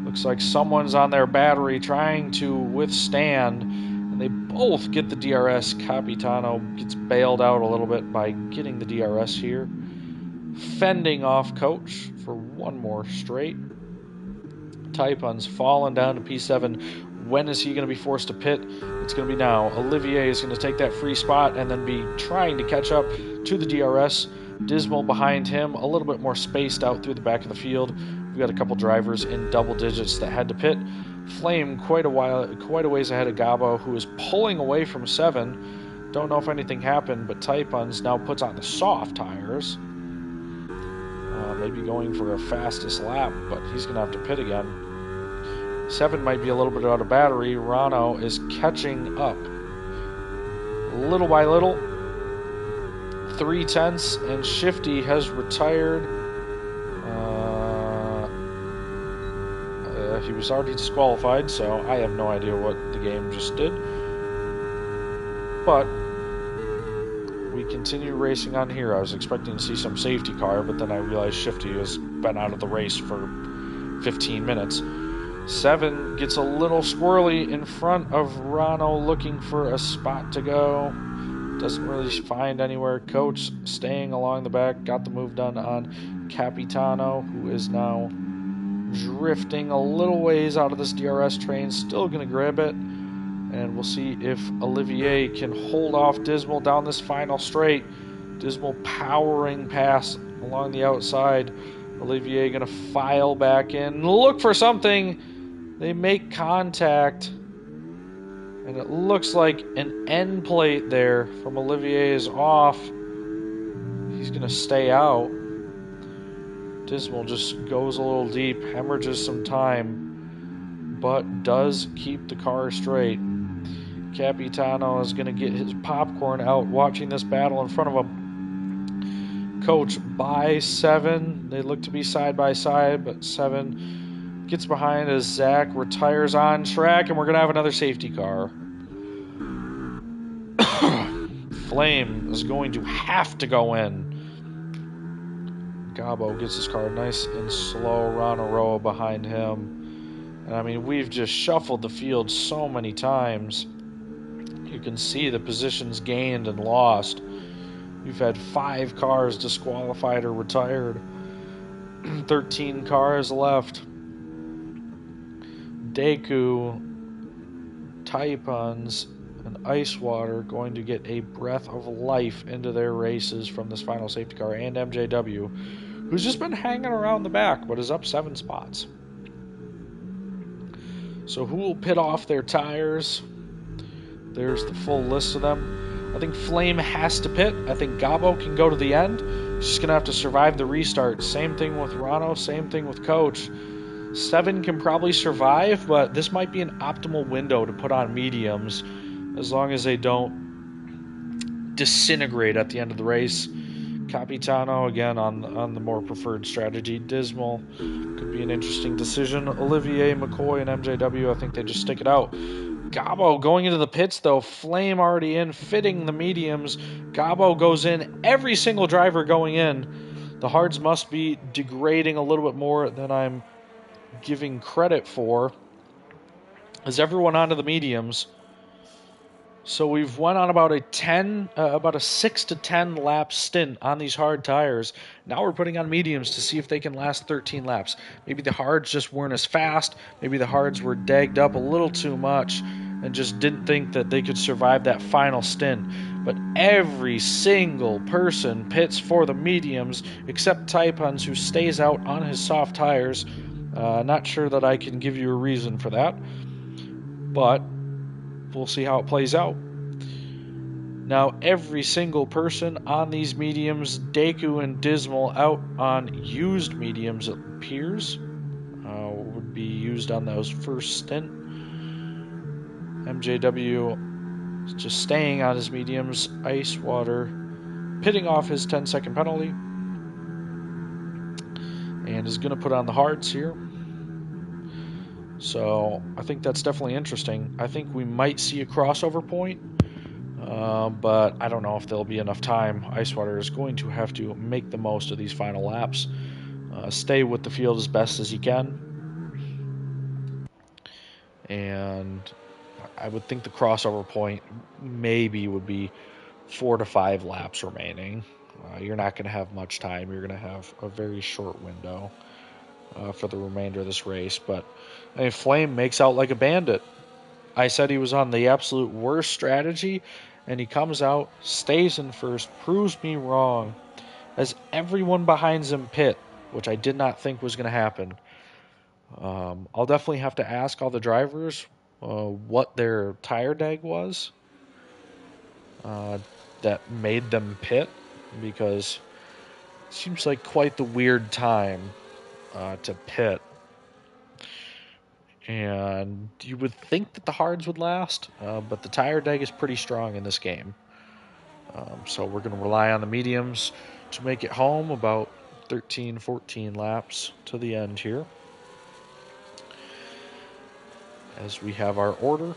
Looks like someone's on their battery trying to withstand, and they both get the DRS. Capitano gets bailed out a little bit by getting the DRS here. Fending off Coach for one more straight. Taipan's fallen down to P7. When is he going to be forced to pit? It's going to be now. Olivier is going to take that free spot and then be trying to catch up to the DRS. Dismal behind him, a little bit more spaced out through the back of the field. We've got a couple drivers in double digits that had to pit. Flame quite a ways ahead of Gabo, who is pulling away from 7. Don't know if anything happened, but Taipans now puts on the soft tires. Maybe going for a fastest lap, but he's going to have to pit again. 7 might be a little bit out of battery. Rano is catching up. Little by little. 3 tenths, and Shifty has retired. He was already disqualified, so I have no idea what the game just did. But we continue racing on here. I was expecting to see some safety car, but then I realized Shifty has been out of the race for 15 minutes. 7 gets a little squirrely in front of Rano, looking for a spot to go. Doesn't really find anywhere. Coach staying along the back. Got the move done on Capitano, who is now drifting a little ways out of this DRS train. Still going to grab it. And we'll see if Olivier can hold off Dismal down this final straight. Dismal powering past along the outside. Olivier going to file back in. Look for something. They make contact. And it looks like an end plate there from Olivier is off. He's going to stay out. Dismal just goes a little deep, hemorrhages some time, but does keep the car straight. Capitano is going to get his popcorn out watching this battle in front of him. Coach by 7. They look to be side by side, but 7 gets behind as Zach retires on track, and we're going to have another safety car. Flame is going to have to go in. Gabo gets his car nice and slow. Ranaroa behind him. And I mean, we've just shuffled the field so many times. You can see the positions gained and lost. We've had 5 cars disqualified or retired. 13 cars left. Deku, Taipans, and Icewater going to get a breath of life into their races from this final safety car, and MJW, who's just been hanging around the back but is up 7 spots. So who will pit off their tires? There's the full list of them. I think Flame has to pit. I think Gabo can go to the end. He's just going to have to survive the restart. Same thing with Rano, same thing with Coach. 7 can probably survive, but this might be an optimal window to put on mediums as long as they don't disintegrate at the end of the race. Capitano, again, on the more preferred strategy. Dismal could be an interesting decision. Olivier, McCoy, and MJW, I think they just stick it out. Gabo going into the pits, though. Flame already in, fitting the mediums. Gabo goes in. Every single driver going in. The hards must be degrading a little bit more than I'm giving credit for. Is everyone onto the mediums? So we've went on about a 6 to 10 lap stint on these hard tires. Now we're putting on mediums to see if they can last 13 laps. Maybe the hards just weren't as fast. Maybe the hards were dagged up a little too much and just didn't think that they could survive that final stint. But every single person pits for the mediums except Taipans, who stays out on his soft tires. Not sure that I can give you a reason for that, but we'll see how it plays out. Now, every single person on these mediums, Deku and Dismal, out on used mediums, it appears, would be used on those first stint. MJW is just staying on his mediums. Icewater pitting off his 10-second penalty and is going to put on the hards here. So I think that's definitely interesting. I think we might see a crossover point, but I don't know if there'll be enough time. Icewater is going to have to make the most of these final laps, stay with the field as best as he can, and I would think the crossover point maybe would be 4 to 5 laps remaining. You're not going to have much time. You're going to have a very short window for the remainder of this race. But I mean, Flame makes out like a bandit. I said he was on the absolute worst strategy, and he comes out, stays in first, proves me wrong, as everyone behind him pit, which I did not think was going to happen. I'll definitely have to ask all the drivers what their tire dag was that made them pit, because it seems like quite the weird time to pit. And you would think that the hards would last, but the tire dag is pretty strong in this game. So we're going to rely on the mediums to make it home, about 13, 14 laps to the end here. As we have our order.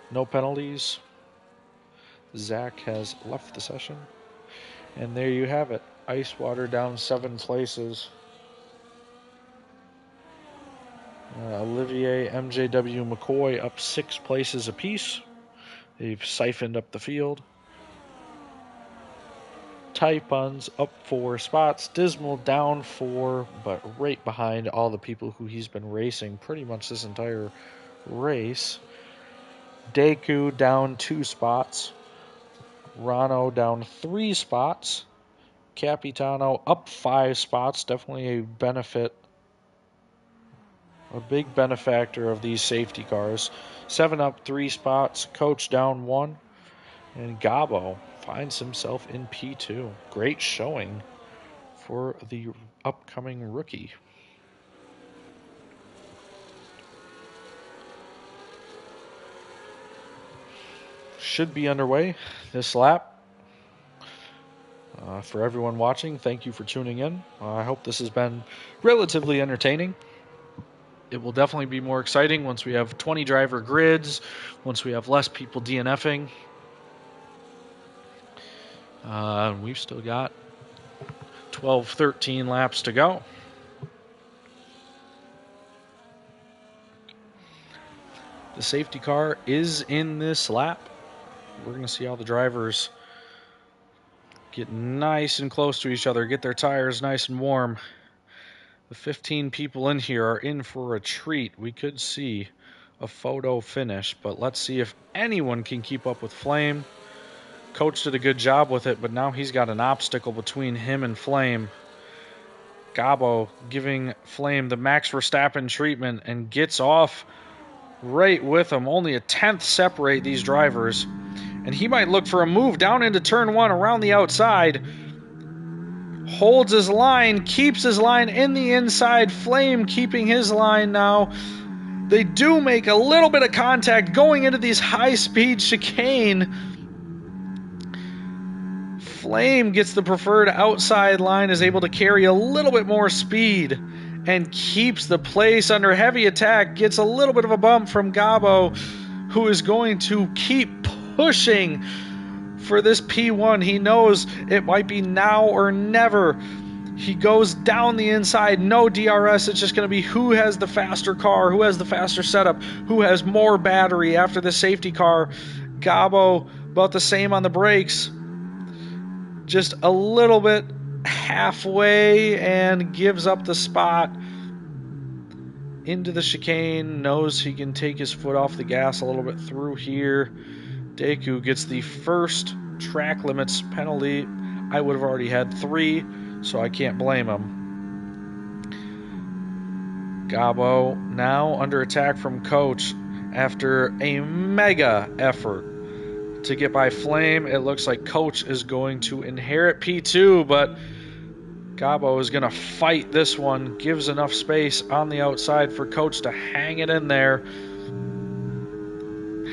No penalties. Zach has left the session. And there you have it. Icewater down 7 places. Olivier, MJW, McCoy up 6 places apiece. They've siphoned up the field. Taipans up 4 spots. Dismal down 4, but right behind all the people who he's been racing pretty much this entire race. Deku down 2 spots. Rano down 3 spots. Capitano up 5 spots. Definitely a benefit. A big benefactor of these safety cars. 7 up 3 spots. Coach down 1. And Gabo finds himself in P2. Great showing for the upcoming rookie. Should be underway this lap. For everyone watching, thank you for tuning in. I hope this has been relatively entertaining. It will definitely be more exciting once we have 20 driver grids, once we have less people DNFing. We've still got 12, 13 laps to go. the safety car is in this lap. We're going to see how the drivers get nice and close to each other, get their tires nice and warm. The 15 people in here are in for a treat. We could see a photo finish, but let's see if anyone can keep up with Flame. Coach did a good job with it, but now he's got an obstacle between him and Flame. Gabo giving Flame the Max Verstappen treatment and gets off right with him. Only a tenth separate these drivers. And he might look for a move down into turn 1 around the outside. Holds his line, keeps his line in the inside. Flame keeping his line now. They do make a little bit of contact going into these high-speed chicane. Flame gets the preferred outside line, is able to carry a little bit more speed and keeps the place under heavy attack. Gets a little bit of a bump from Gabo, who is going to keep pushing for this P1. He knows it might be now or never. He goes down the inside, no DRS. It's just going to be who has the faster car, who has the faster setup, who has more battery after the safety car. Gabo about the same on the brakes. Just a little bit halfway and gives up the spot into the chicane. Knows he can take his foot off the gas a little bit through here. Deku gets the first track limits penalty. I would have already had 3, so I can't blame him. Gabo now under attack from Coach after a mega effort to get by Flame. It looks like Coach is going to inherit P2, but Gabo is going to fight this one. Gives enough space on the outside for Coach to hang it in there.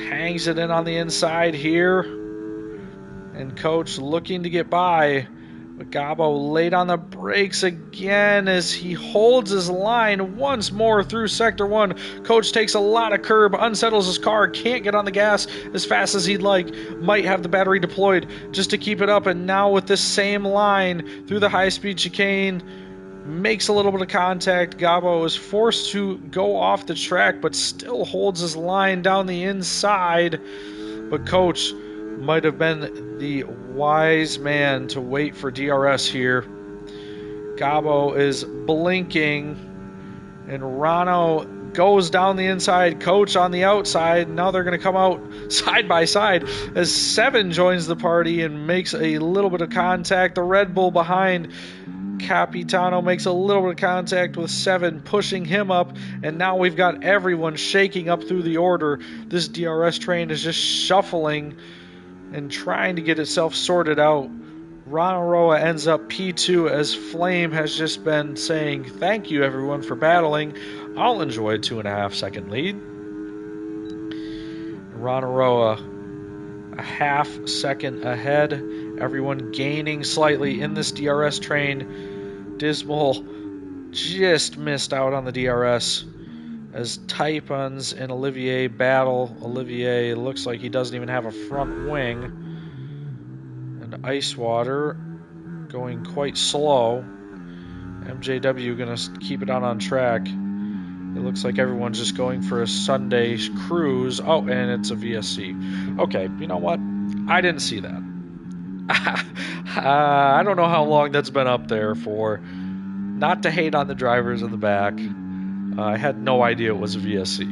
Hangs it in on the inside here. And Coach looking to get by. But Gabo late on the brakes again as he holds his line once more through Sector 1. Coach takes a lot of curb, unsettles his car, can't get on the gas as fast as he'd like. Might have the battery deployed just to keep it up. And now with this same line through the high-speed chicane, makes a little bit of contact. Gabo is forced to go off the track, but still holds his line down the inside. But Coach might have been the wise man to wait for DRS here. Gabo is blinking, and Rano goes down the inside. Coach on the outside. Now they're going to come out side by side as 7 joins the party and makes a little bit of contact. The Red Bull behind Capitano makes a little bit of contact with 7, pushing him up, and now we've got everyone shaking up through the order. This DRS train is just shuffling and trying to get itself sorted out. Ronaroa ends up P2 as Flame has just been saying, thank you everyone for battling. I'll enjoy a 2.5 second lead. Ronaroa a half second ahead. Everyone gaining slightly in this DRS train. Dismal just missed out on the DRS as Typons and Olivier battle. Olivier looks like he doesn't even have a front wing. And Icewater going quite slow. MJW going to keep it on track. It looks like everyone's just going for a Sunday cruise. Oh, and it's a VSC. Okay, you know what? I didn't see that. I don't know how long that's been up there for. Not to hate on the drivers in the back. I had no idea it was a VSC.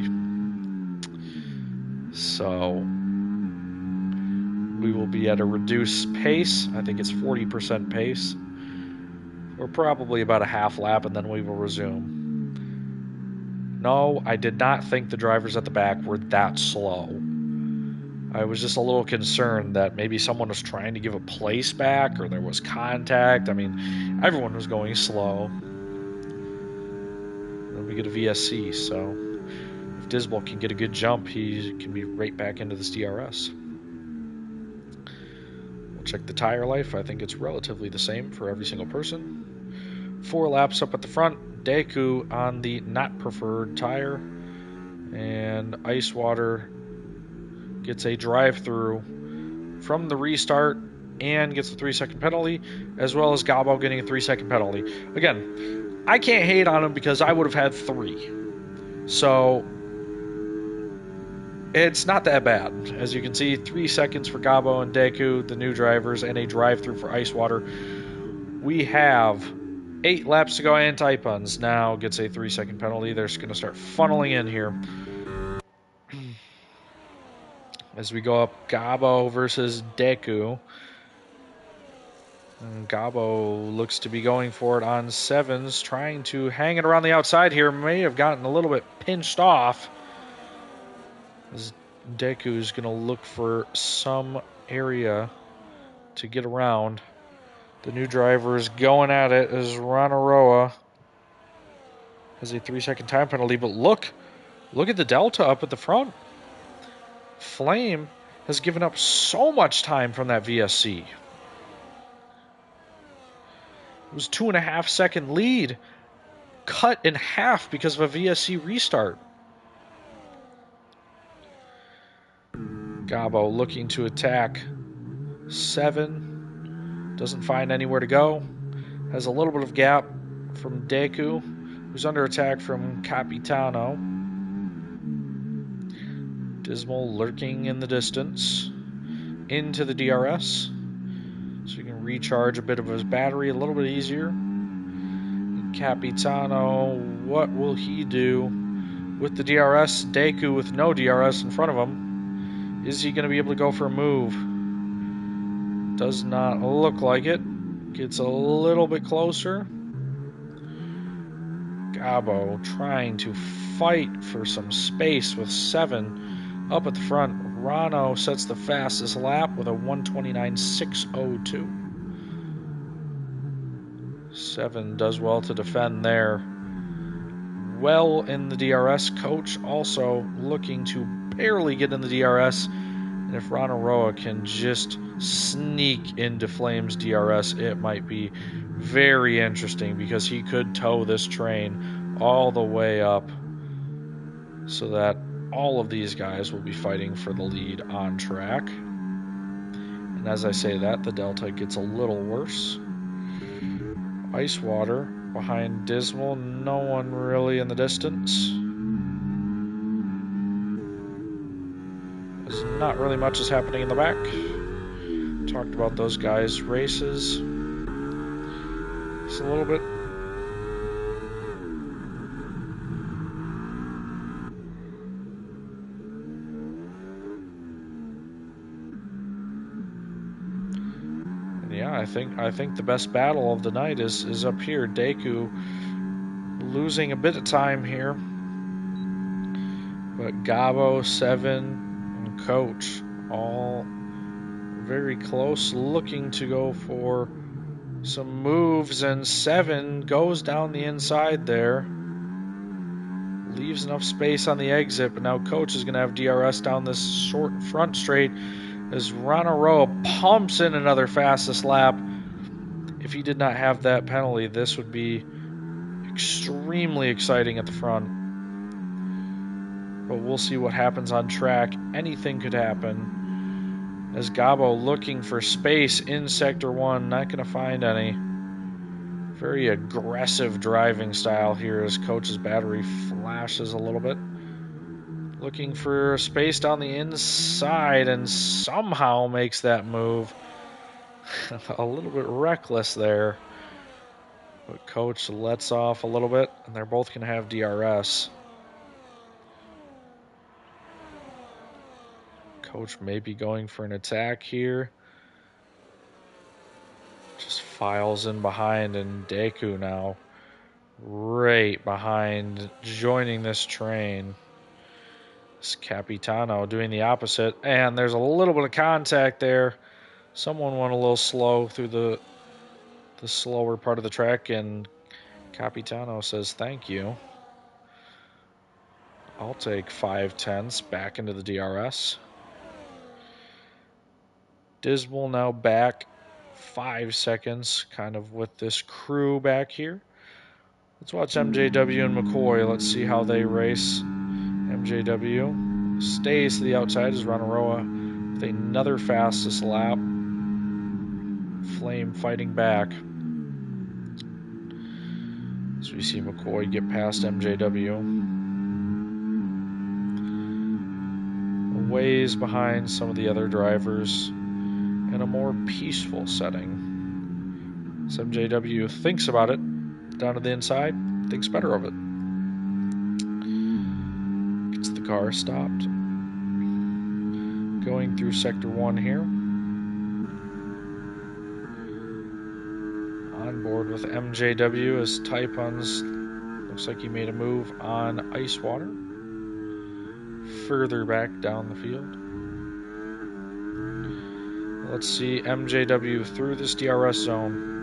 So we will be at a reduced pace. I think it's 40% pace. We're probably about a half lap and then we will resume. No, I did not think the drivers at the back were that slow. I was just a little concerned that maybe someone was trying to give a place back or there was contact. I mean, everyone was going slow. Then we get a VSC, so if Dismal can get a good jump, he can be right back into this DRS. We'll check the tire life. I think it's relatively the same for every single person. 4 laps up at the front. Deku on the not preferred tire. And Icewater gets a drive-through from the restart and gets the 3-second penalty, as well as Gabo getting a 3-second penalty. Again, I can't hate on him because I would have had 3. So it's not that bad. As you can see, 3 seconds for Gabo and Deku, the new drivers, and a drive-through for Icewater. We have 8 laps to go, and Taipans now gets a 3-second penalty. They're just going to start funneling in here. As we go up, Gabo versus Deku. And Gabo looks to be going for it on 7s, trying to hang it around the outside here. May have gotten a little bit pinched off. As Deku is going to look for some area to get around. The new driver is going at it as Ranaroa has a 3-second time penalty. But look at the delta up at the front. Flame has given up so much time from that VSC. It was 2.5-second lead, cut in half because of a VSC restart. Gabo looking to attack 7. Doesn't find anywhere to go. Has a little bit of gap from Deku, who's under attack from Capitano. Dismal lurking in the distance. Into the DRS. So he can recharge a bit of his battery a little bit easier. Capitano, what will he do with the DRS? Deku with no DRS in front of him. Is he going to be able to go for a move? Does not look like it. Gets a little bit closer. Gabo trying to fight for some space with 7 up at the front. Rano sets the fastest lap with a 1:29.602. 7 does well to defend there. Well in the DRS. Coach also looking to barely get in the DRS. And if Ranaroa can just sneak into Flame's DRS, it might be very interesting because he could tow this train all the way up so that all of these guys will be fighting for the lead on track. And as I say that, the delta gets a little worse. Icewater behind Dismal, no one really in the distance. There's not really much is happening in the back. Talked about those guys' races. Just a little bit. And yeah, I think the best battle of the night is up here. Deku losing a bit of time here. But Gabo, 7, and Coach all very close, looking to go for some moves, and 7 goes down the inside there. Leaves enough space on the exit, but now Coach is going to have DRS down this short front straight as Ranaroa pumps in another fastest lap. If he did not have that penalty, this would be extremely exciting at the front. But we'll see what happens on track. Anything could happen. As Gabo looking for space in Sector 1, not going to find any. Very aggressive driving style here as Coach's battery flashes a little bit. Looking for space down the inside and somehow makes that move. A little bit reckless there. But Coach lets off a little bit, and they're both going to have DRS. Coach may be going for an attack here. Just files in behind, and Deku now right behind, joining this train. It's Capitano doing the opposite, and there's a little bit of contact there. Someone went a little slow through the slower part of the track, and Capitano says thank you. I'll take 5/10 back into the DRS. Dismal now back 5 seconds, kind of with this crew back here. Let's watch MJW and McCoy. Let's see how they race. MJW stays to the outside as Ranaroa with another fastest lap. Flame fighting back. As we see McCoy get past MJW. ways behind some of the other drivers in a more peaceful setting. So MJW thinks about it down to the inside, thinks better of it. Gets the car stopped. Going through Sector 1 here. On board with MJW as Taipun's looks like he made a move on ice water. Further back down the field. Let's see MJW through this DRS zone.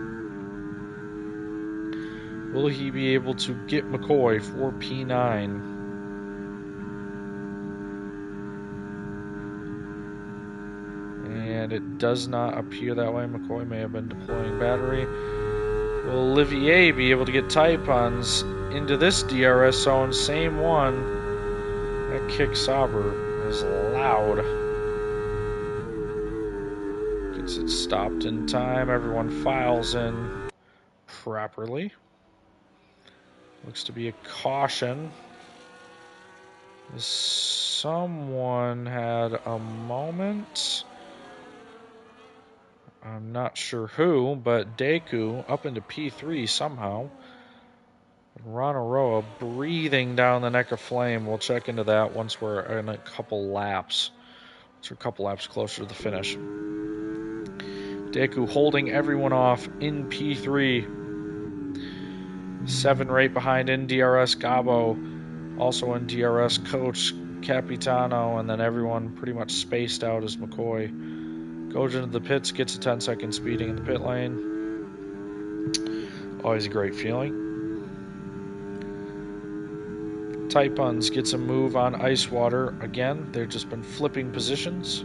Will he be able to get McCoy for P9? And it does not appear that way. McCoy may have been deploying battery. Will Olivier be able to get Taipun's into this DRS zone? Same one. That kick Sauber is loud. Gets it stopped in time. Everyone files in properly. Looks to be a caution. Someone had a moment. I'm not sure who, but Deku up into P3 somehow. Ronaroa breathing down the neck of flame. We'll check into that once we're in a couple laps. So a couple laps closer to the finish. Deku holding everyone off in P3. 7 right behind in DRS Gabo. Also in DRS Coach Capitano. And then everyone pretty much spaced out as McCoy goes into the pits, gets a 10-second speeding in the pit lane. Always a great feeling. Taipun's gets a move on ice water. Again, they've just been flipping positions.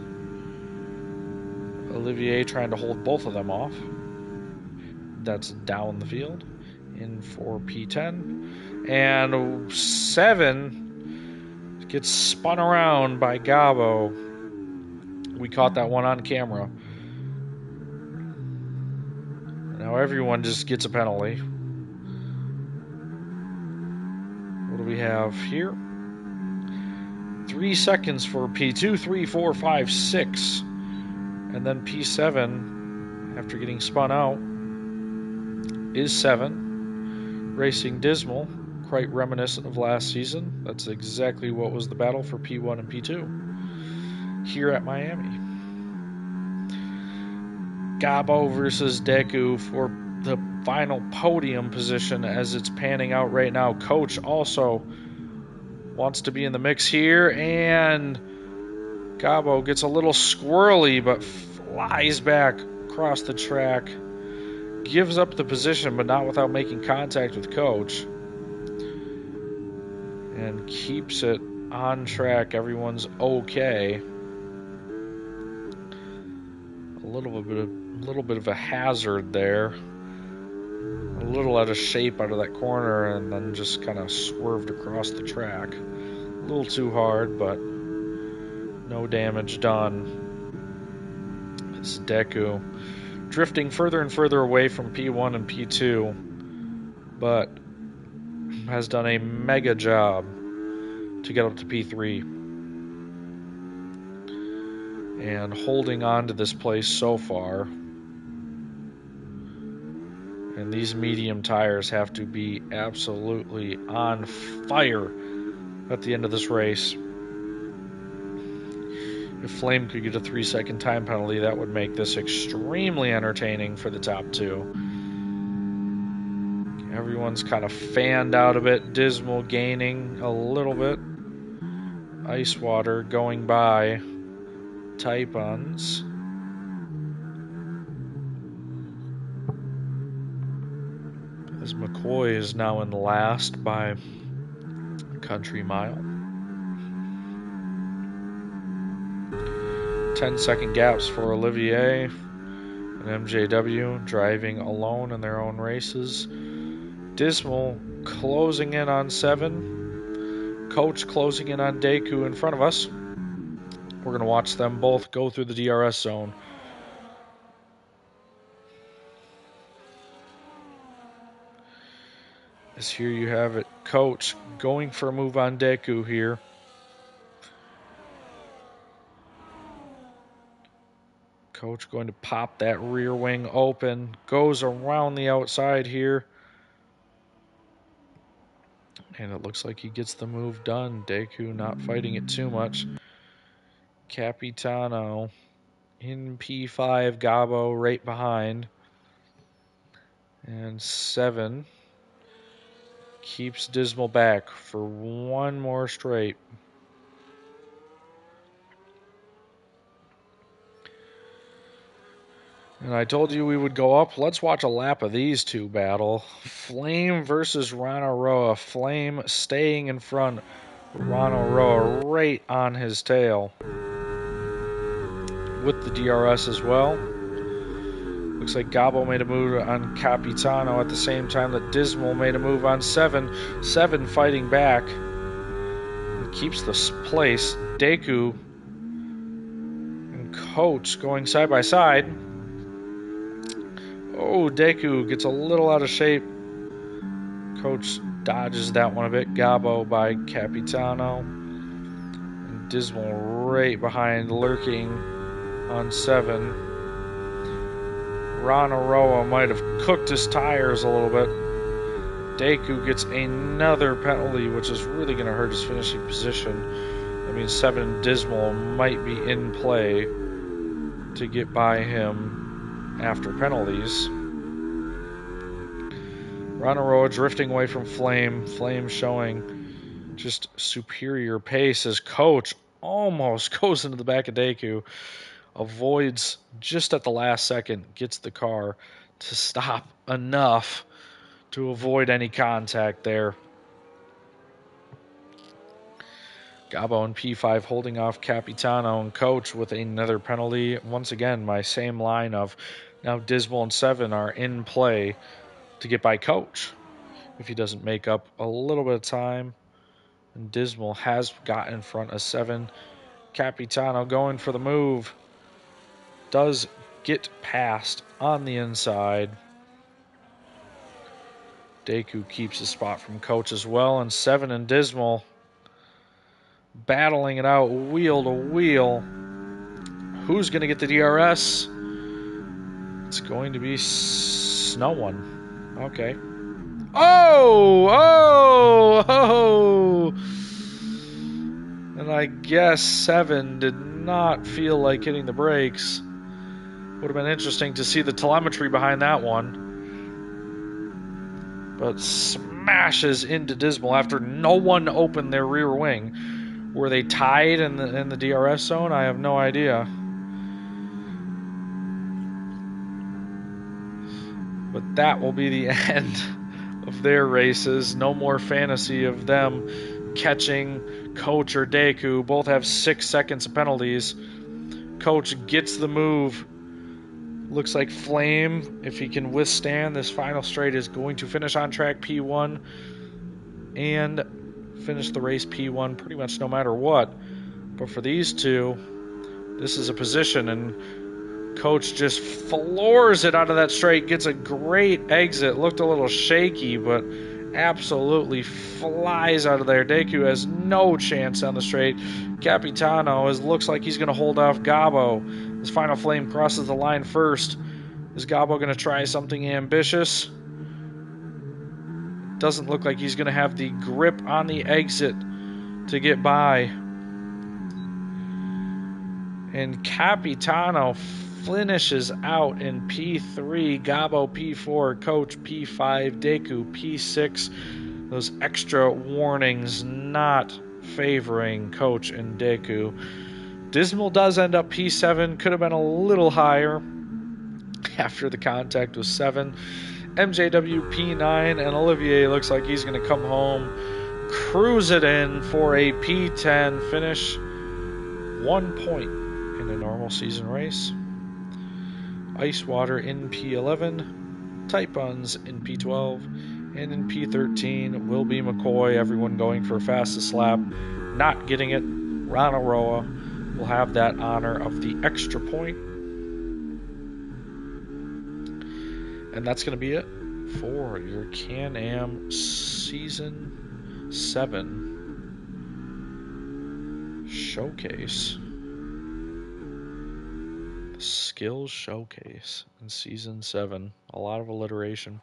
Olivier trying to hold both of them off. That's down the field. In for P10. And 7 gets spun around by Gabo. We caught that one on camera. Now everyone just gets a penalty. What do we have here? 3 seconds for P2, 3, 4, 5, 6. And then P7, after getting spun out, is 7. Racing Dismal, quite reminiscent of last season. That's exactly what was the battle for P1 and P2 here at Miami. Gabo versus Deku for the final podium position as it's panning out right now. Coach also wants to be in the mix here, and Gabo gets a little squirrely but flies back across the track. Gives up the position, but not without making contact with Coach. And keeps it on track. Everyone's okay. A little bit of a hazard there. A little out of shape out of that corner, and then just kind of swerved across the track. A little too hard, but no damage done. It's Deku drifting further and further away from P1 and P2, but has done a mega job to get up to P3 and holding on to this place so far. And these medium tires have to be absolutely on fire at the end of this race. If Flame could get a 3-second time penalty, that would make this extremely entertaining for the top 2. Everyone's kind of fanned out a bit. Dismal gaining a little bit. Ice water going by Taipun's. As McCoy is now in last by a country mile. 10-second gaps for Olivier and MJW driving alone in their own races. Dismal closing in on 7. Coach closing in on Deku in front of us. We're going to watch them both go through the DRS zone. As here you have it, Coach going for a move on Deku here. Coach going to pop that rear wing open. Goes around the outside here. And it looks like he gets the move done. Deku not fighting it too much. Capitano in P5. Gabo right behind. And 7 keeps Dismal back for one more straight. And I told you we would go up. Let's watch a lap of these two battle. Flame versus Ranaroa. Flame staying in front. Ranaroa right on his tail. With the DRS as well. Looks like Gabo made a move on Capitano at the same time that Dismal made a move on 7. 7 fighting back. And keeps the place. Deku and Coach going side by side. Oh, Deku gets a little out of shape. Coach dodges that one a bit. Gabo by Capitano. And Dismal right behind, lurking on 7. Ranaroa might have cooked his tires a little bit. Deku gets another penalty, which is really going to hurt his finishing position. I mean, 7 Dismal might be in play to get by him after penalties. Ranaroa drifting away from Flame. Flame showing just superior pace as Coach almost goes into the back of Deku. Avoids just at the last second, gets the car to stop enough to avoid any contact there. Gabo and P5 holding off Capitano and Coach with another penalty. Once again, my same line of now Dismal and 7 are in play to get by Coach if he doesn't make up a little bit of time. And Dismal has got in front of 7. Capitano going for the move. Does get past on the inside. Deku keeps his spot from Coach as well. And 7 and Dismal battling it out wheel to wheel. Who's going to get the DRS? It's going to be no one. Okay. Oh! And I guess 7 did not feel like hitting the brakes. Would have been interesting to see the telemetry behind that one. But smashes into Dismal after no one opened their rear wing. Were they tied in the DRS zone? I have no idea. But that will be the end of their races. No more fantasy of them catching Coach or Deku. Both have 6 seconds of penalties. Coach gets the move. Looks like Flame, if he can withstand this final straight, is going to finish on track P1 and finish the race P1 pretty much no matter what. But for these two, this is a position, and Coach just floors it out of that straight, gets a great exit. Looked a little shaky, but absolutely flies out of there. Deku has no chance on the straight. Capitano looks like he's going to hold off Gabo. His final flame crosses the line first. Is Gabo going to try something ambitious? Doesn't look like he's going to have the grip on the exit to get by. And Capitano finishes out in P3, Gabo P4, Coach P5, Deku P6. Those extra warnings not favoring Coach and Deku. Dismal does end up P7, could have been a little higher after the contact was 7. MJW P9, and Olivier looks like he's going to come home, cruise it in for a P10 finish. 1 point in a normal season race. Icewater in P11, Tight Buns in P12, and in P13 will be McCoy, everyone going for fastest lap. Not getting it, Ranaroa will have that honor of the extra point. And that's going to be it for your Can-Am Season 7 showcase. Skills Showcase in Season 7. A lot of alliteration.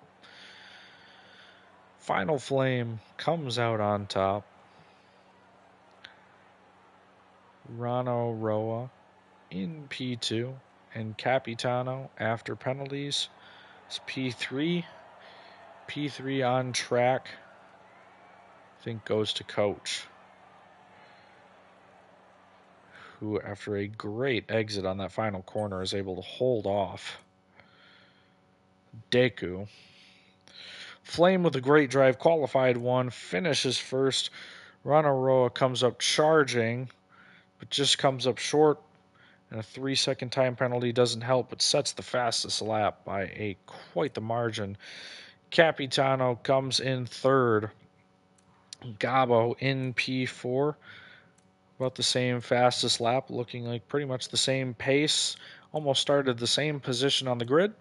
Final Flame comes out on top. Rano Roa in P2. And Capitano, after penalties, is P3. P3 on track, I think, goes to Coach, who, after a great exit on that final corner, is able to hold off Deku. Flame with a great drive, qualified one, finishes first. Ranoroa comes up charging, but just comes up short. And a 3-second time penalty doesn't help, but sets the fastest lap by quite the margin. Capitano comes in third. Gabo in P4. About the same fastest lap, looking like pretty much the same pace. Almost started the same position on the grid.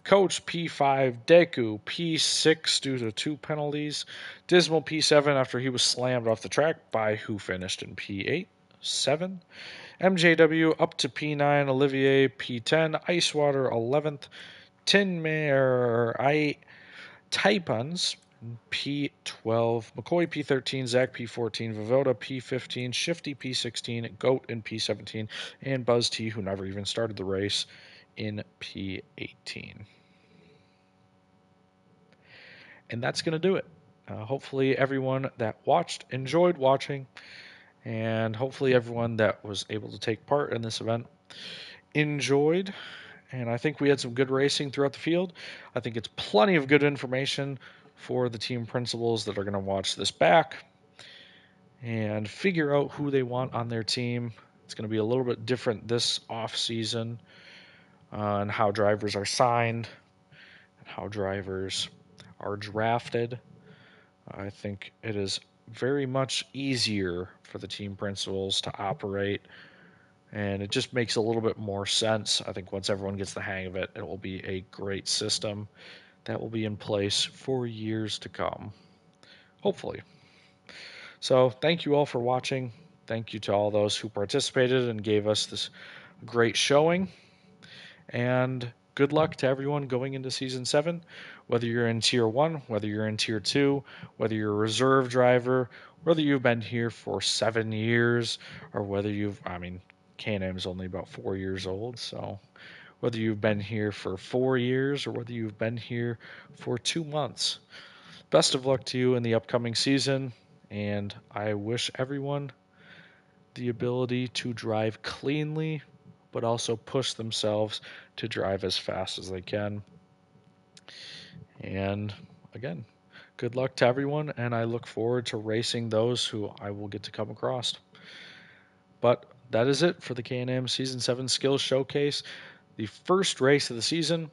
Coach P5, Deku P6 due to 2 penalties. Dismal P7 after he was slammed off the track by who finished in P8, 7. MJW up to P9, Olivier P10, Icewater 11th, Taipans P12, McCoy P13, Zach P14, Vivoda P15, Shifty P16, Goat in P17, and Buzz T, who never even started the race, in P18. And that's going to do it. Hopefully everyone that watched enjoyed watching, and hopefully everyone that was able to take part in this event enjoyed. And I think we had some good racing throughout the field. I think it's plenty of good information for the team principals that are going to watch this back and figure out who they want on their team. It's going to be a little bit different this off season on how drivers are signed and how drivers are drafted. I think it is very much easier for the team principals to operate, and it just makes a little bit more sense. I think once everyone gets the hang of it, it will be a great system that will be in place for years to come, hopefully. So thank you all for watching. Thank you to all those who participated and gave us this great showing. And good luck to everyone going into Season 7, whether you're in Tier 1, whether you're in Tier 2, whether you're a reserve driver, whether you've been here for 7 years, or whether Can-Am's only about 4 years old, so whether you've been here for 4 years or whether you've been here for 2 months. Best of luck to you in the upcoming season, and I wish everyone the ability to drive cleanly, but also push themselves to drive as fast as they can. And again, good luck to everyone, and I look forward to racing those who I will get to come across. But that is it for the Can-Am Season 7 Skills Showcase. The first race of the season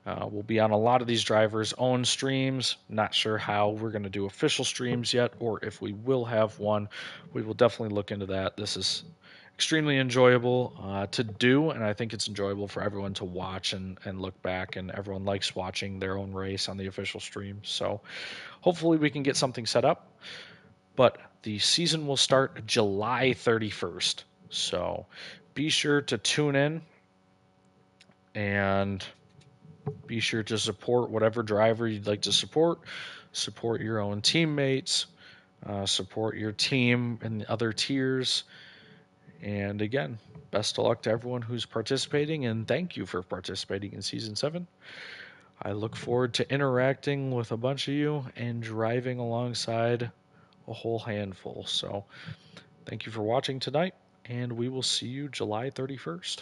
will be on a lot of these drivers' own streams. Not sure how we're going to do official streams yet, or if we will have one. We will definitely look into that. This is extremely enjoyable to do, and I think it's enjoyable for everyone to watch and look back, and everyone likes watching their own race on the official stream. So hopefully we can get something set up. But the season will start July 31st. So be sure to tune in and be sure to support whatever driver you'd like to support. Support your own teammates. Support your team in the other tiers. And again, best of luck to everyone who's participating, and thank you for participating in Season 7. I look forward to interacting with a bunch of you and driving alongside a whole handful. So thank you for watching tonight, and we will see you July 31st.